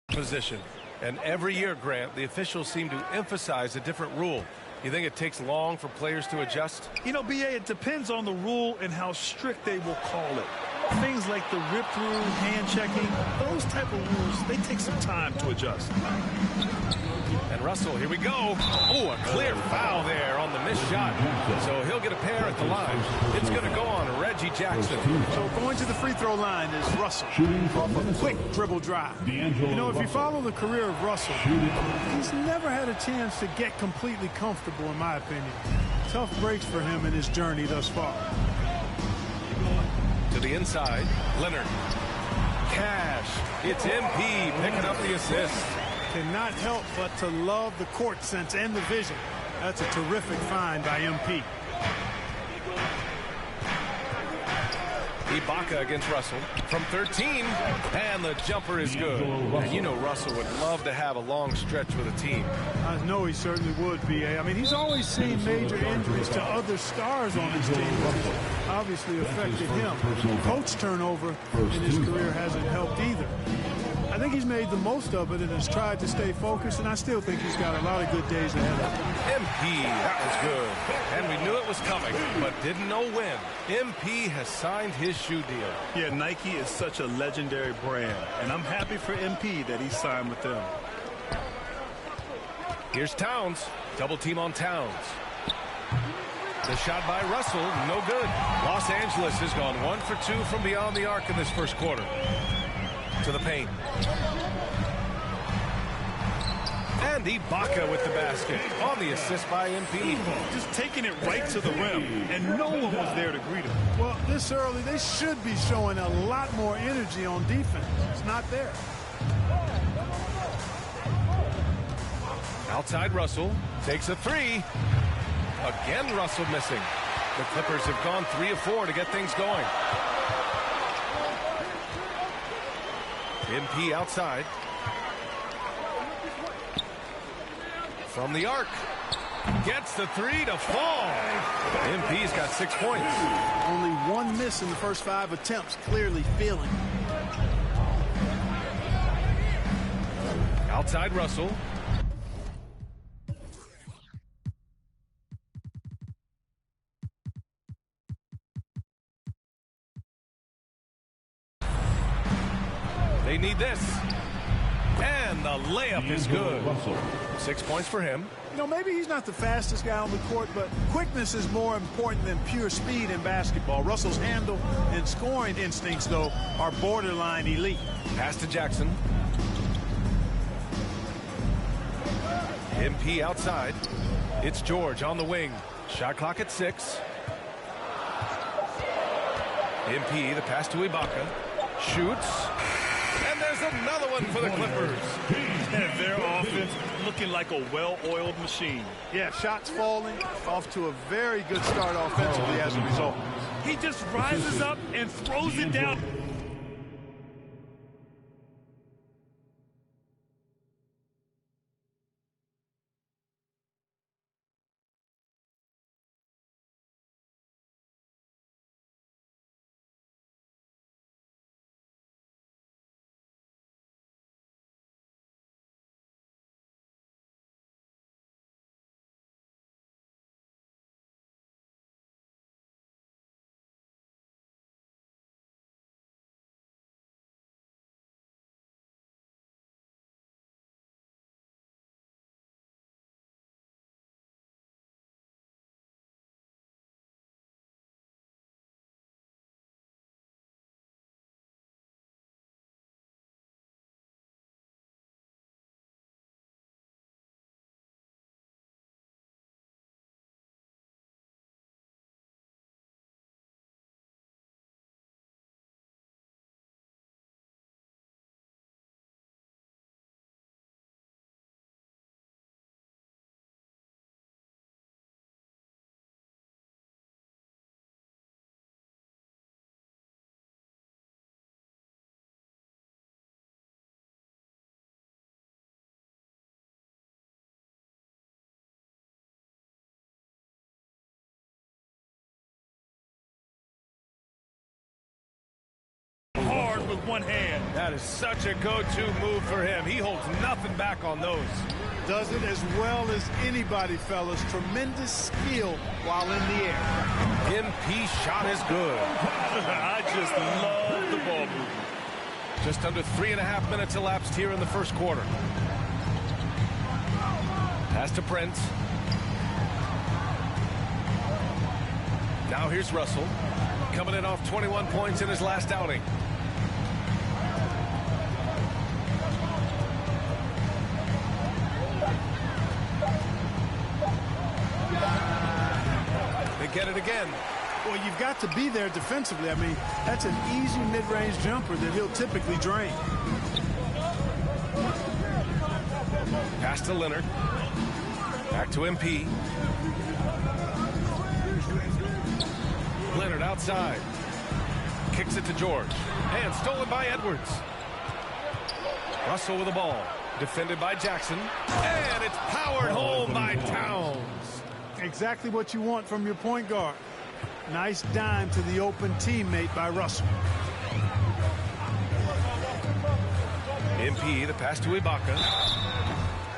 position. And every year, Grant, the officials seem to emphasize a different rule. You think it takes long for players to adjust? You know, BA, it depends on the rule and how strict they will call it. Things like the rip-through, hand-checking, those type of rules, they take some time to adjust. And Russell, here we go. Oh, a clear foul there on the missed shot. So he'll get a pair at the line. It's going to go on Reggie Jackson. So going to the free throw line is Russell. Off a quick dribble drive. You know, if you follow the career of Russell, he's never had a chance to get completely comfortable, in my opinion. Tough breaks for him in his journey thus far. To the inside, Leonard. Cash. It's MP picking up the assist. Cannot help but to love the court sense and the vision. That's a terrific find by MP. Ibaka against Russell from 13, and the jumper is good. And you know Russell would love to have a long stretch with a team. I know he certainly would, BA. I mean, he's always seen major injuries to other stars on his team, which obviously affected him. Coach turnover in his career hasn't helped either. I think he's made the most of it and has tried to stay focused, and I still think he's got a lot of good days ahead of him. MP, that was good. And we knew it was coming, but didn't know when. MP has signed his shoe deal. Yeah, Nike is such a legendary brand, and I'm happy for MP that he signed with them. Here's Towns. Double team on Towns. The shot by Russell, no good. Los Angeles has gone 1 for 2 from beyond the arc in this first quarter. To the paint. And Ibaka with the basket on the assist by MP. Just taking it right to the rim, and no one was there to greet him. Well, this early, they should be showing a lot more energy on defense. It's not there. Outside Russell takes a three. Again, Russell missing. The Clippers have gone 3 of 4 to get things going. MP outside. From the arc. Gets the three to fall. MP's got 6 points. Only 1 miss in the first 5 attempts. Clearly feeling. Outside Russell. They need this. And the layup is good. 6 points for him. You know, maybe he's not the fastest guy on the court, but quickness is more important than pure speed in basketball. Russell's handle and scoring instincts, though, are borderline elite. Pass to Jackson. MP outside. It's George on the wing. Shot clock at 6. MP, the pass to Ibaka. Shoots. And there's another one for the Clippers. And their offense looking like a well-oiled machine. Yeah, shots falling, off to a very good start offensively as a result. He just rises up and throws it down. Hard with one hand. That is such a go-to move for him. He holds nothing back on those. Does it as well as anybody, fellas. Tremendous skill while in the air. MP shot is good. I just love the ball movement. Just under 3.5 minutes elapsed here in the first quarter. Pass to Prince. Now here's Russell. Coming in off 21 points in his last outing. They get it again. Well, you've got to be there defensively. I mean, that's an easy mid-range jumper that he'll typically drain. Pass to Leonard. Back to MP. Leonard outside. Kicks it to George. And stolen by Edwards. Russell with the ball. Defended by Jackson. And it's powered home by Towns. Exactly what you want from your point guard. Nice dime to the open teammate by Russell. MP, the pass to Ibaka.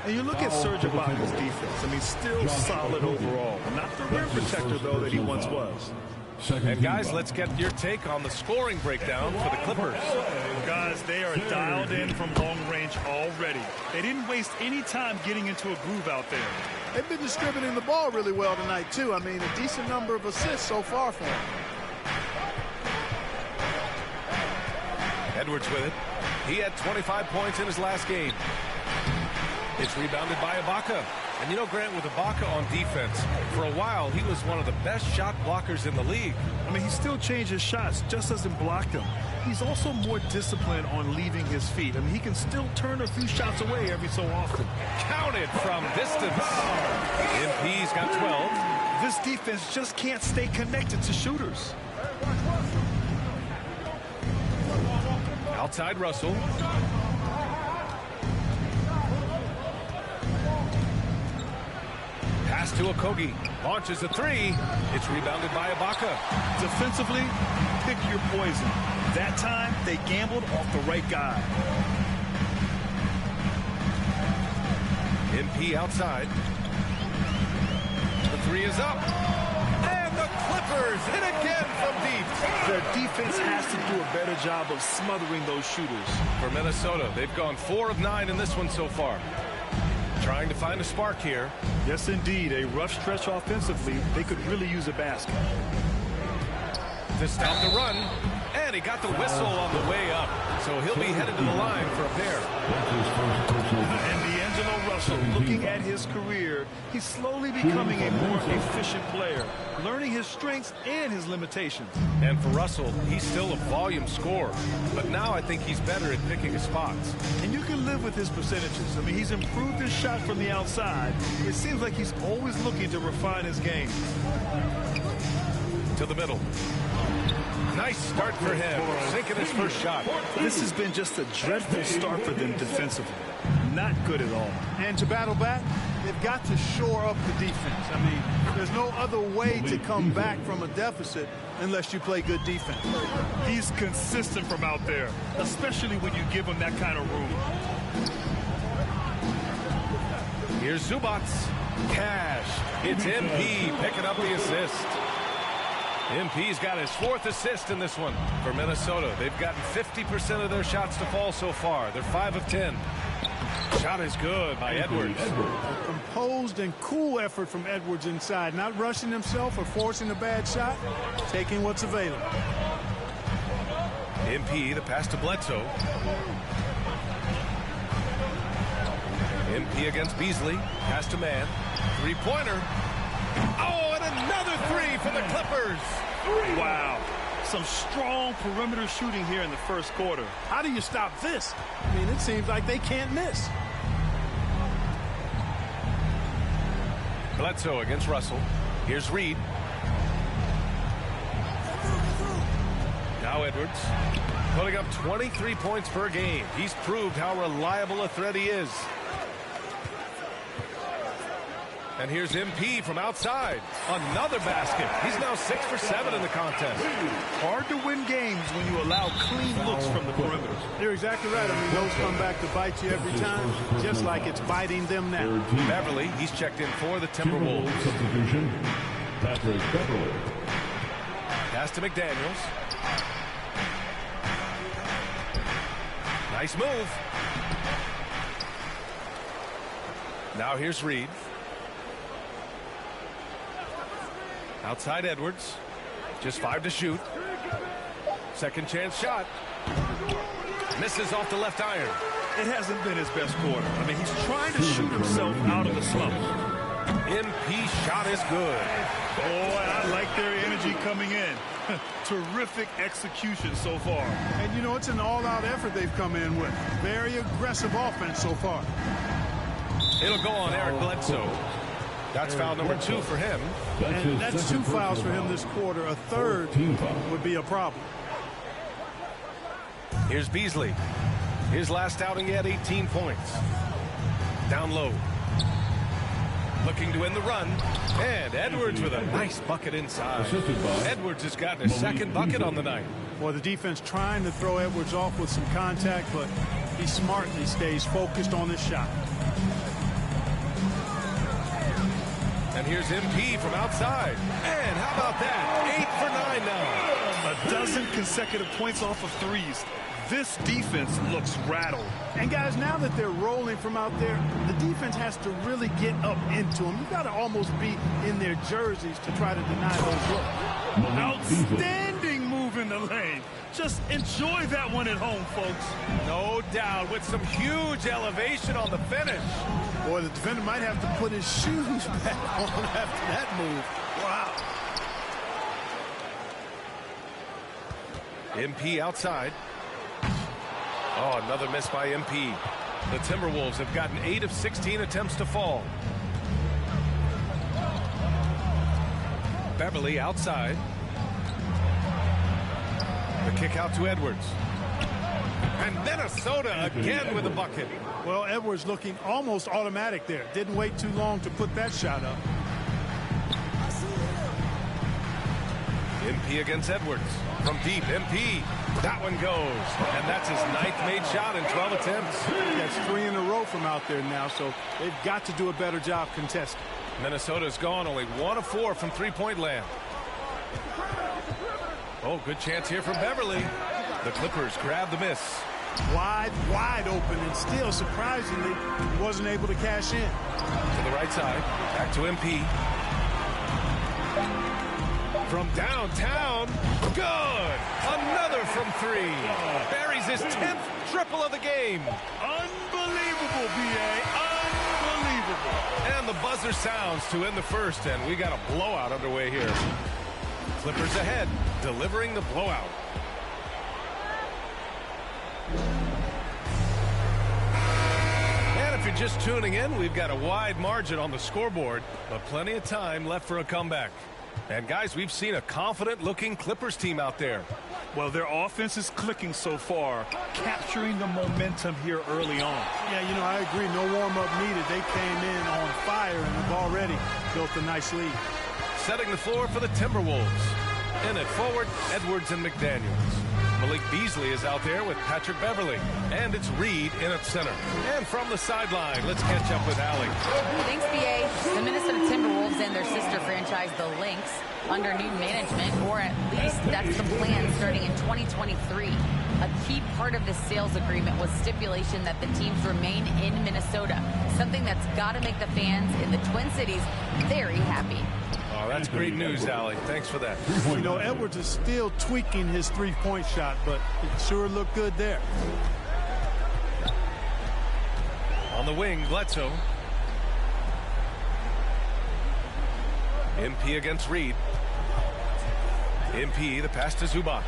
And you look at Serge Ibaka's defense. I mean, still solid overall. Not the rim protector, though, that he once was. And guys, let's get your take on the scoring breakdown for the Clippers. Guys, they are dialed in from long range already. They didn't waste any time getting into a groove out there. They've been distributing the ball really well tonight, too. I mean, a decent number of assists so far for them. Edwards with it. He had 25 points in his last game. It's rebounded by Ibaka. And you know, Grant, with Ibaka on defense, for a while, he was one of the best shot blockers in the league. I mean, he still changes shots, just doesn't block them. He's also more disciplined on leaving his feet. I mean, he can still turn a few shots away every so often. Counted from distance. MP's got 12. This defense just can't stay connected to shooters. Outside Russell. Pass to Okogie. Launches a three. It's rebounded by Ibaka. Defensively, pick your poison. That time, they gambled off the right guy. MP outside. The three is up. And the Clippers hit again from deep. Their defense has to do a better job of smothering those shooters. For Minnesota, they've gone 4 of 9 in this one so far. Trying to find a spark here. Yes, indeed. A rough stretch offensively. They could really use a basket. To stop the run. And he got the whistle on the way up. So he'll be headed to the line for a pair. And D'Angelo Russell, looking at his career, he's slowly becoming a more efficient player, learning his strengths and his limitations. And for Russell, he's still a volume scorer. But now I think he's better at picking his spots. And you can live with his percentages. I mean, he's improved his shot from the outside. It seems like he's always looking to refine his game. To the middle. Nice start for him, sinking his first shot. This has been just a dreadful start for them defensively. Not good at all. And to battle back, they've got to shore up the defense. I mean, there's no other way to come back from a deficit unless you play good defense. He's consistent from out there, especially when you give him that kind of room. Here's Zubac. Cash. It's MP picking up the assist. MP's got his 4th assist in this one for Minnesota. They've gotten 50% of their shots to fall so far. They're 5 of 10. Shot is good by Edwards. A composed and cool effort from Edwards inside, not rushing himself or forcing a bad shot, taking what's available. MP, the pass to Bledsoe. MP against Beasley. Pass to Mann. Three-pointer. Oh, and another three for the Clippers. Wow. Some strong perimeter shooting here in the first quarter. How do you stop this? I mean, it seems like they can't miss. Bledsoe against Russell. Here's Reed. Now Edwards. Putting up 23 points per game. He's proved how reliable a threat he is. And here's MP from outside. Another basket. He's now 6 for 7 in the contest. Hard to win games when you allow clean looks from the perimeter. You're exactly right. I mean, those come back to bite you every time, just like it's biting them now. Beverly, he's checked in for the Timberwolves. Substitution, Patrick Beverly. Pass to McDaniels. Nice move. Now here's Reed. Outside Edwards. Just 5 to shoot. Second chance shot. Misses off the left iron. It hasn't been his best quarter. I mean, he's trying to shoot himself out of the slump. MP shot is good. Boy, I like their energy coming in. Terrific execution so far. And, you know, it's an all-out effort they've come in with. Very aggressive offense so far. It'll go on Eric Bledsoe. That's foul number 2 for him. And that's 2 fouls for him this quarter. A third would be a problem. Here's Beasley. His last outing, he had 18 points. Down low. Looking to end the run. And Edwards with a nice bucket inside. Edwards has gotten his 2nd bucket on the night. Well, the defense trying to throw Edwards off with some contact, but he smartly stays focused on his shot. And here's MP from outside. And how about that? 8 for 9 now. A dozen consecutive points off of threes. This defense looks rattled. And guys, now that they're rolling from out there, the defense has to really get up into them. You've got to almost be in their jerseys to try to deny those looks. Outstanding move in the lane. Just enjoy that one at home, folks. No doubt, with some huge elevation on the finish. Boy, the defender might have to put his shoes back on after that move. Wow. MP outside. Oh, another miss by MP. The Timberwolves have gotten 8 of 16 attempts to fall. Beverly outside. The kick out to Edwards. And Minnesota again with a bucket. Well, Edwards looking almost automatic there. Didn't wait too long to put that shot up. MP against Edwards. From deep, MP. That one goes. And that's his 9th made shot in 12 attempts. That's 3 in a row from out there now, so they've got to do a better job contesting. Minnesota's gone only 1 of 4 from three-point land. Oh, good chance here from Beverly. The Clippers grab the miss. Wide open, and still, surprisingly, he wasn't able to cash in. To the right side. Back to MP. From downtown, good! Another from 3. Buries his 10th triple of the game. Unbelievable, B.A. Unbelievable. And the buzzer sounds to end the first, and we got a blowout underway here. Clippers ahead, delivering the blowout. And if you're just tuning in, we've got a wide margin on the scoreboard, but plenty of time left for a comeback. And guys, we've seen a confident-looking Clippers team out there. Well, their offense is clicking so far, capturing the momentum here early on. Yeah, you know, I agree. No warm-up needed. They came in on fire and have already built a nice lead. Setting the floor for the Timberwolves. In it forward, Edwards and McDaniels. Malik Beasley is out there with Patrick Beverly. And it's Reed in at center. And from the sideline, let's catch up with Allie. Thanks, B.A. The Minnesota Timberwolves and their sister franchise, the Lynx, under new management, or at least that's the plan starting in 2023. A key part of this sales agreement was stipulation that the teams remain in Minnesota, something that's got to make the fans in the Twin Cities very happy. Oh, that's great news, Allie. Thanks for that. You know, Edwards is still tweaking his three-point shot, but it sure looked good there. On the wing, Bledsoe. MP against Reed. MP, the pass to Zubac.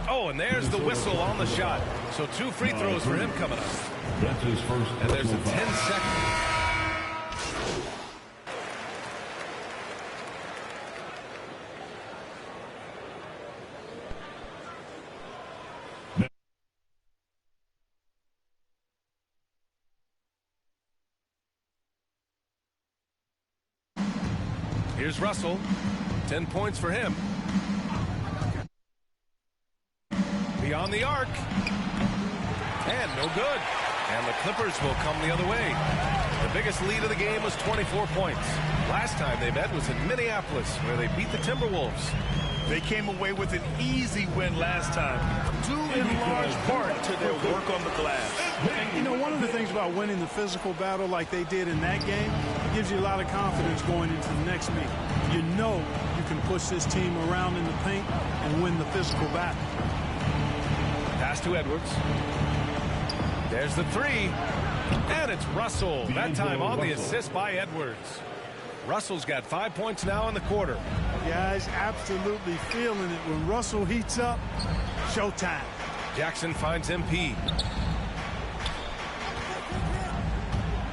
Oh, and there's the whistle on the shot. So 2 free throws for him coming up. That's his first. And there's a 10-second. Here's Russell. 10 points for him. Beyond the arc. And no good. And the Clippers will come the other way. The biggest lead of the game was 24 points. Last time they met was in Minneapolis, where they beat the Timberwolves. They came away with an easy win last time, due in large part to their work on the glass. You know, one of the things about winning the physical battle like they did in that game gives you a lot of confidence going into the next meet. You know you can push this team around in the paint and win the physical battle. Pass to Edwards. There's the 3. And it's Russell. That time on the assist by Edwards. Russell's got 5 points now in the quarter. Guys, absolutely feeling it. When Russell heats up, showtime. Jackson finds MP.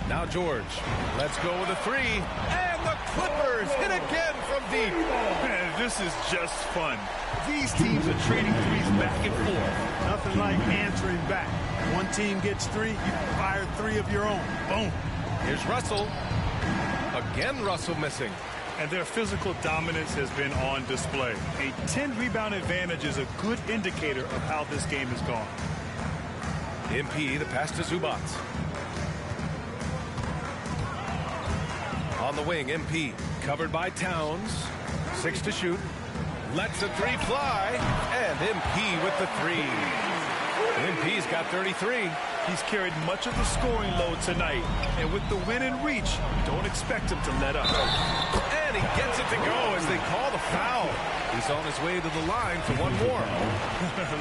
Now George. Let's go with a 3. And the Clippers hit again from deep. Man, this is just fun. These teams are trading threes back and forth. Nothing like answering back. One team gets 3, you fire 3 of your own. Boom. Here's Russell. Again, Russell missing. And their physical dominance has been on display. A 10-rebound advantage is a good indicator of how this game has gone. MP, the pass to Zubac. On the wing, MP. Covered by Towns. 6 to shoot. Lets the three fly. And MP with the three. MP's got 33. He's carried much of the scoring load tonight. And with the win and reach, don't expect him to let up. And he gets it to go as they call the foul. He's on his way to the line for one more.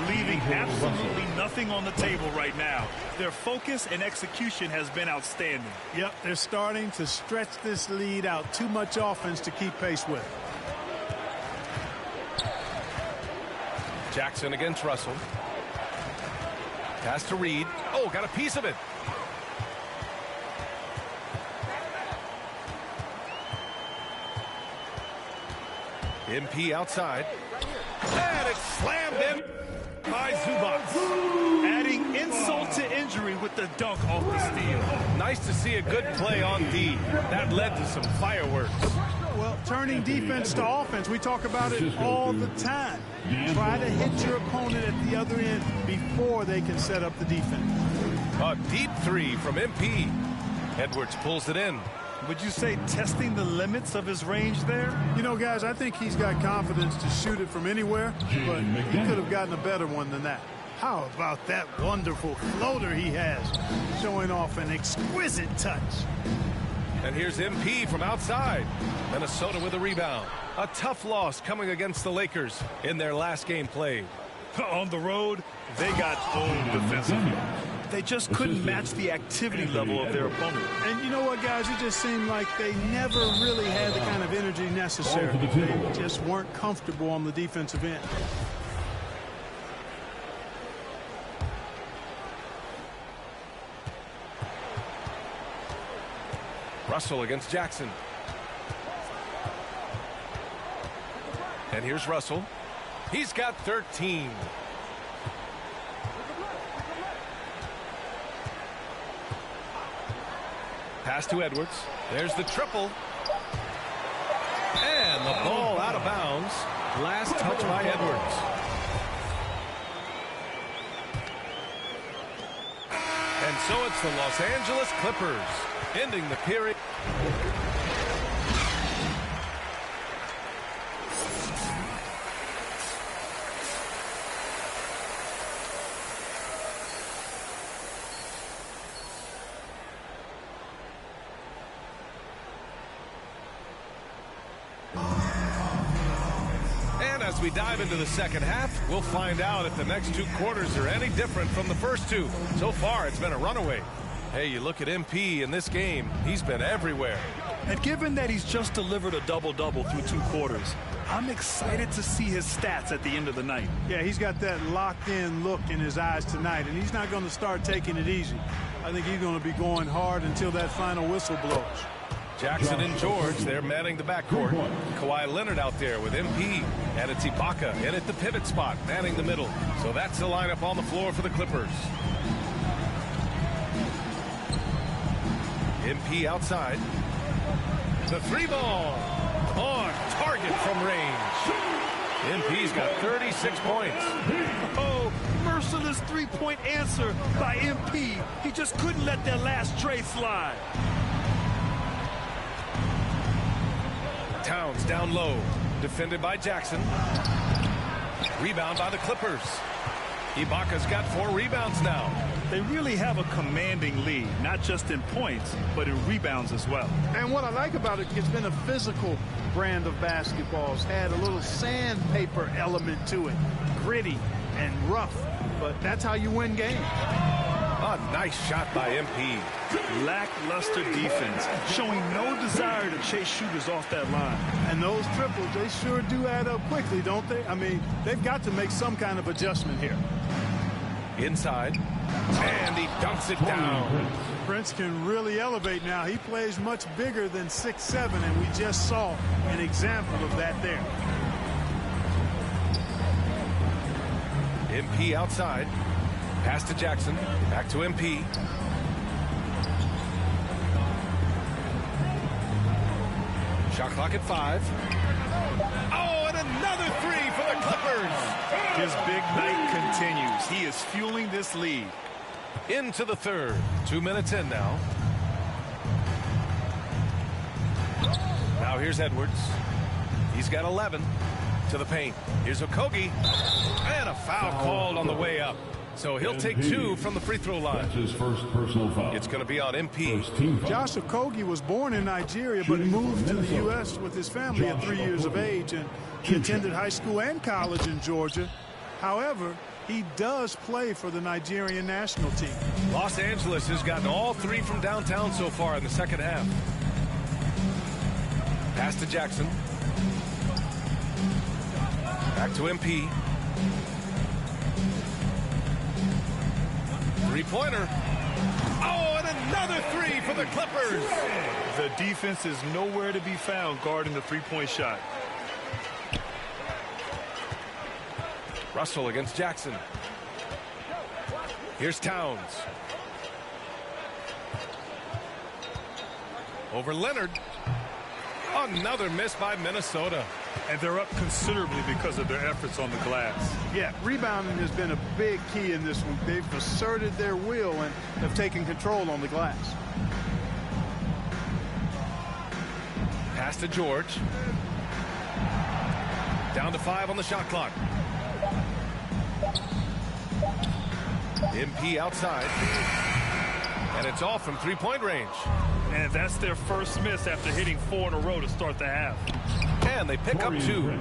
Leaving absolutely nothing on the table right now. Their focus and execution has been outstanding. Yep, they're starting to stretch this lead out. Too much offense to keep pace with. Jackson against Russell. Pass to Reed. Oh, got a piece of it. MP outside. And it's slammed in by Zubac. Adding insult to injury with the dunk off the steal. Nice to see a good play on D. That led to some fireworks. Well, turning defense to offense, we talk about it all the time. Try to hit your opponent at the other end before they can set up the defense. A deep three from MP. Edwards pulls it in. Would you say testing the limits of his range there? You know, guys, I think he's got confidence to shoot it from anywhere, but he could have gotten a better one than that. How about that wonderful floater he has, showing off an exquisite touch. And here's MP from outside. Minnesota with a rebound. A tough loss coming against the Lakers in their last game played. On the road, they got owned defensively. They just couldn't match the activity level of their opponent. And you know what, guys? It just seemed like they never really had the kind of energy necessary. They just weren't comfortable on the defensive end. Russell against Jackson. And here's Russell. He's got 13. Pass to Edwards. There's the triple. And the ball out of bounds. Last touch by Edwards. And so it's the Los Angeles Clippers ending the period. As we dive into the second half, we'll find out if the next two quarters are any different from the first two. So far, it's been a runaway. Hey, you look at MP in this game, he's been everywhere. And given that he's just delivered a double-double through 2 quarters, I'm excited to see his stats at the end of the night. Yeah, he's got that locked-in look in his eyes tonight, and he's not going to start taking it easy. I think he's going to be going hard until that final whistle blows. Jackson and George, they're manning the backcourt. Kawhi Leonard out there with MP. And it's Ibaka in at the pivot spot, manning the middle. So that's the lineup on the floor for the Clippers. MP outside. The 3-ball. On target from range. MP's got 36 points. Oh, merciless three-point answer by MP. He just couldn't let that last tray slide. Towns down low. Defended by Jackson. Rebound by the Clippers. Ibaka's got 4 rebounds now. They really have a commanding lead, not just in points, but in rebounds as well. And what I like about it, it's been a physical brand of basketball. It's had a little sandpaper element to it. Gritty and rough, but that's how you win games. A nice shot by MP. Lackluster defense, showing no desire to chase shooters off that line. And those triples, they sure do add up quickly, don't they? I mean, they've got to make some kind of adjustment here. Inside. And he dunks it down. Prince can really elevate now. He plays much bigger than 6'7", and we just saw an example of that there. MP outside. Pass to Jackson. Back to MP. Shot clock at 5. Oh, and another 3 for the Clippers. His big night continues. He is fueling this lead. Into the third. 2 minutes in now. Now here's Edwards. He's got 11 to the paint. Here's Okogie. And a foul called on the way up. So he'll take 2 from the free throw line. That's his first personal foul. It's going to be on MP. Josh Okogie was born in Nigeria but moved to the U.S. with his family at 3 years of age, and he attended high school and college in Georgia. However, he does play for the Nigerian national team. Los Angeles has gotten all 3 from downtown so far in the second half. Pass to Jackson. Back to MP. Three-pointer. Oh, and another 3 for the Clippers. The defense is nowhere to be found guarding the three-point shot. Russell against Jackson. Here's Towns. Over Leonard. Another miss by Minnesota. And they're up considerably because of their efforts on the glass. Yeah, rebounding has been a big key in this one. They've asserted their will and have taken control on the glass. Pass to George. Down to 5 on the shot clock. MP outside. And it's off from three-point range. And that's their first miss after hitting 4 in a row to start the half. And they pick up 2.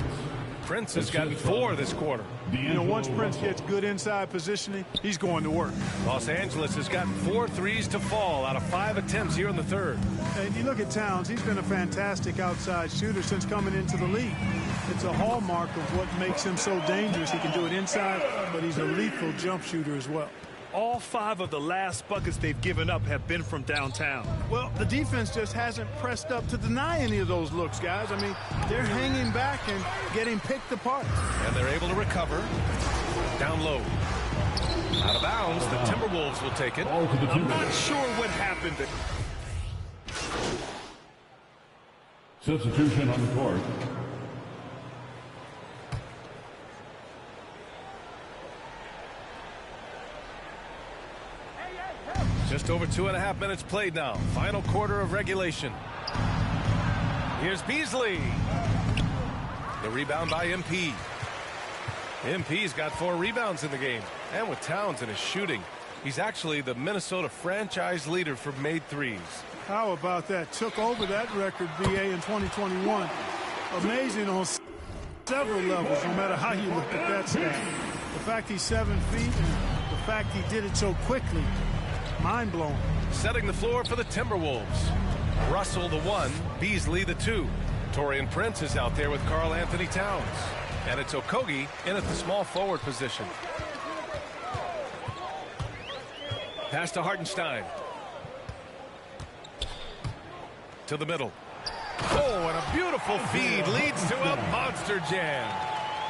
Prince has gotten 4 this quarter. You know, once Prince gets good inside positioning, he's going to work. Los Angeles has gotten 4 threes to fall out of 5 attempts here in the third. And you look at Towns, he's been a fantastic outside shooter since coming into the league. It's a hallmark of what makes him so dangerous. He can do it inside, but he's a lethal jump shooter as well. All 5 of the last buckets they've given up have been from downtown. Well, the defense just hasn't pressed up to deny any of those looks, guys. I mean, they're hanging back and getting picked apart. And they're able to recover. Down low. Out of bounds. The Timberwolves will take it. I'm not sure what happened. Substitution on the court. Just over 2.5 minutes played now. Final quarter of regulation. Here's Beasley. The rebound by MP. MP's got 4 rebounds in the game. And with Towns in his shooting, he's actually the Minnesota franchise leader for made threes. How about that? Took over that record, BA, in 2021. Amazing on several levels, no matter how you look at that stat. The fact he's 7 feet and the fact he did it so quickly. Mind-blowing. Setting the floor for the Timberwolves. Russell the 1, Beasley the 2. Taurean Prince is out there with Karl Anthony Towns. And it's Okogie in at the small forward position. Pass to Hartenstein. To the middle. Oh, and a beautiful feed leads to a monster jam.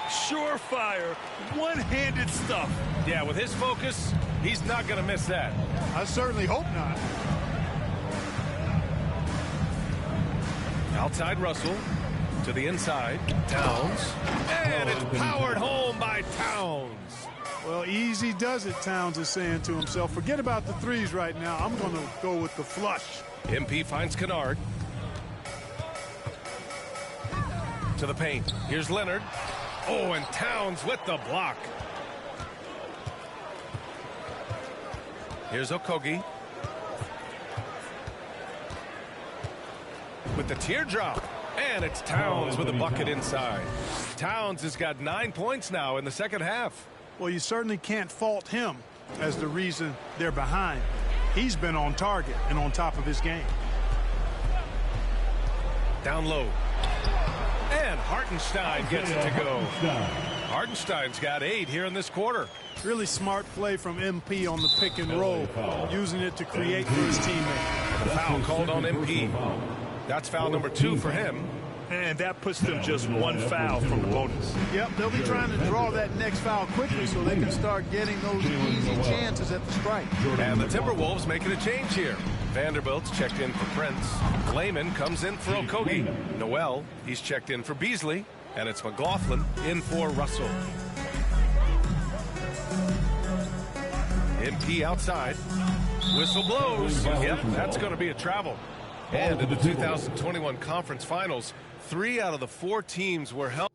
Surefire, one-handed stuff. Yeah, with his focus, he's not going to miss that. I certainly hope not. Outside Russell. To the inside. Towns. And it's powered home by Towns. Well, easy does it, Towns is saying to himself. Forget about the threes right now. I'm going to go with the flush. MP finds Kennard. To the paint. Here's Leonard. Oh, and Towns with the block. Here's Okogie. With the teardrop. And it's Towns with a bucket inside. Towns has got 9 points now in the second half. Well, you certainly can't fault him as the reason they're behind. He's been on target and on top of his game. Down low. And Hartenstein gets it to go. Hartenstein's got 8 here in this quarter. Really smart play from MP on the pick and roll, using it to create for his teammate. The foul called on MP. That's foul number 2 for him. And that puts them just 1 foul from the bonus. Yep, they'll be trying to draw that next foul quickly so they can start getting those easy chances at the strike. And the Timberwolves making a change here. Vanderbilt's checked in for Prince. Layman comes in for Okogie. Noel, he's checked in for Beasley. And it's McLaughlin in for Russell. MP outside. Whistle blows. Yep, that's going to be a travel. And in the 2021 conference finals, 3 out of the 4 teams were held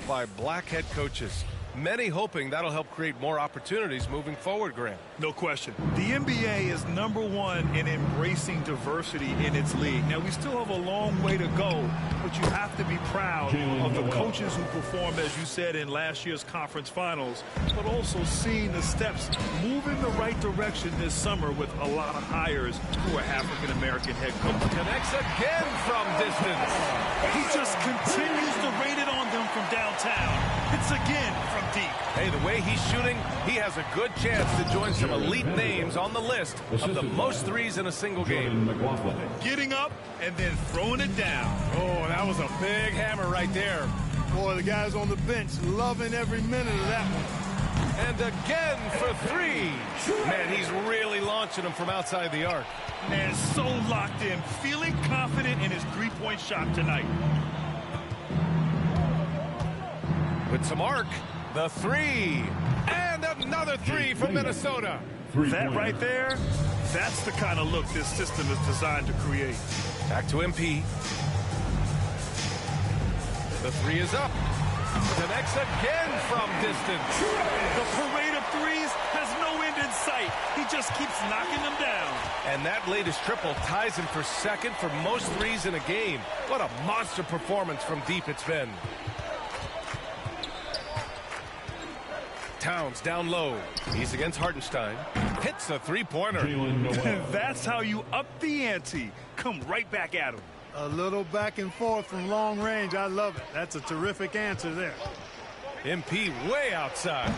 by black head coaches. Many hoping that'll help create more opportunities moving forward, Grant. No question. The NBA is #1 in embracing diversity in its league. Now, we still have a long way to go, but you have to be proud of the coaches who performed, as you said, in last year's conference finals, but also seeing the steps move in the right direction this summer with a lot of hires who are African-American head coaches. Connects again from distance. He just continues to rain it on them from downtown. Hits again from deep. Hey, the way he's shooting, he has a good chance to join some elite names on the list of the most threes in a single game. Getting up and then throwing it down. Oh, that was a big hammer right there. Boy, the guys on the bench loving every minute of that one. And again for 3. Man, he's really launching them from outside the arc. Man, so locked in, feeling confident in his three-point shot tonight. With some arc, the 3. And another 3 from Minnesota. That right there, that's the kind of look this system is designed to create. Back to MP. The 3 is up. Connects again from distance. The parade of threes has no end in sight. He just keeps knocking them down. And that latest triple ties him for second for most threes in a game. What a monster performance from deep it's been. Towns down low. He's against Hartenstein. Hits a three-pointer. That's how you up the ante. Come right back at him. A little back and forth from long range. I love it. That's a terrific answer there. MP way outside.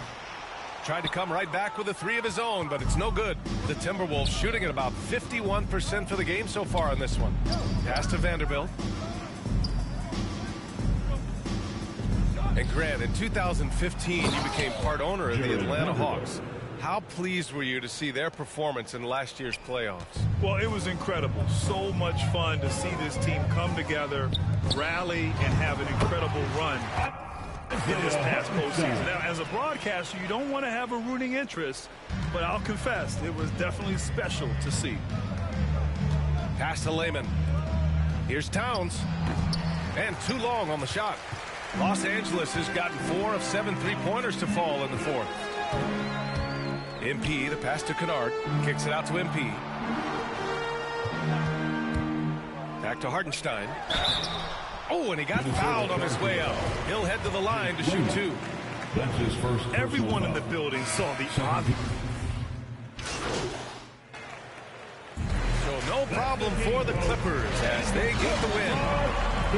Tried to come right back with a 3 of his own, but it's no good. The Timberwolves shooting at about 51% for the game so far on this one. Pass to Vanderbilt. And Grant, in 2015, you became part owner of the Atlanta Hawks. How pleased were you to see their performance in last year's playoffs? Well, it was incredible. So much fun to see this team come together, rally, and have an incredible run in this past postseason. Now, as a broadcaster, you don't want to have a rooting interest, but I'll confess, it was definitely special to see. Pass to Lehman. Here's Towns. And too long on the shot. Los Angeles has gotten 4 of 7 three-pointers to fall in the 4th. MP, the pass to Kennard. Kicks it out to MP. Back to Hartenstein. Oh, and he got fouled on his way up. He'll head to the line to shoot 2. That's his first. Everyone in the building saw the obvious. So no problem for the Clippers as they get the win.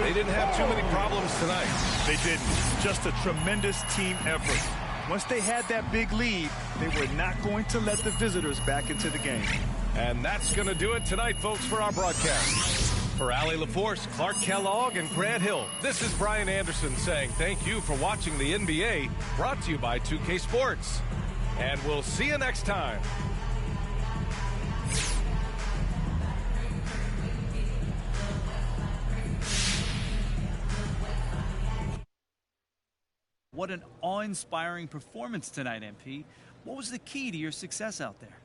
They didn't have too many problems tonight. They didn't. Just a tremendous team effort. Once they had that big lead, they were not going to let the visitors back into the game. And that's going to do it tonight, folks, for our broadcast. For Allie LaForce, Clark Kellogg, and Grant Hill, this is Brian Anderson saying thank you for watching the NBA, brought to you by 2K Sports. And we'll see you next time. What an awe-inspiring performance tonight, MP. What was the key to your success out there?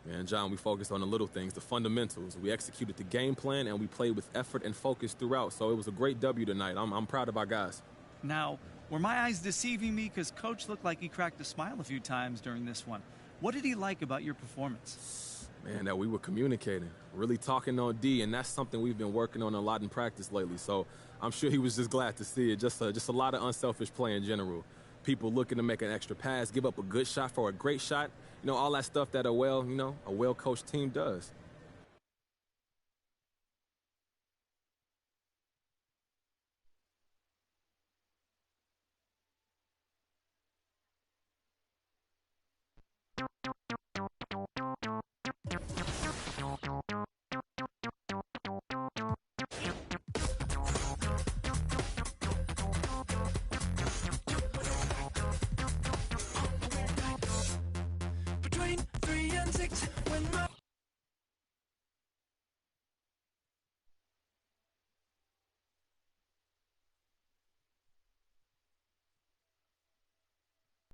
Man, John, we focused on the little things, the fundamentals. We executed the game plan, and we played with effort and focus throughout. So it was a great W tonight. I'm proud of our guys. Now, were my eyes deceiving me? Because Coach looked like he cracked a smile a few times during this one. What did he like about your performance? Man, that we were communicating, really talking on D, and that's something we've been working on a lot in practice lately. So I'm sure he was just glad to see it. Just a lot of unselfish play in general. People looking to make an extra pass, give up a good shot for a great shot. You know, all that stuff that a well-coached team does.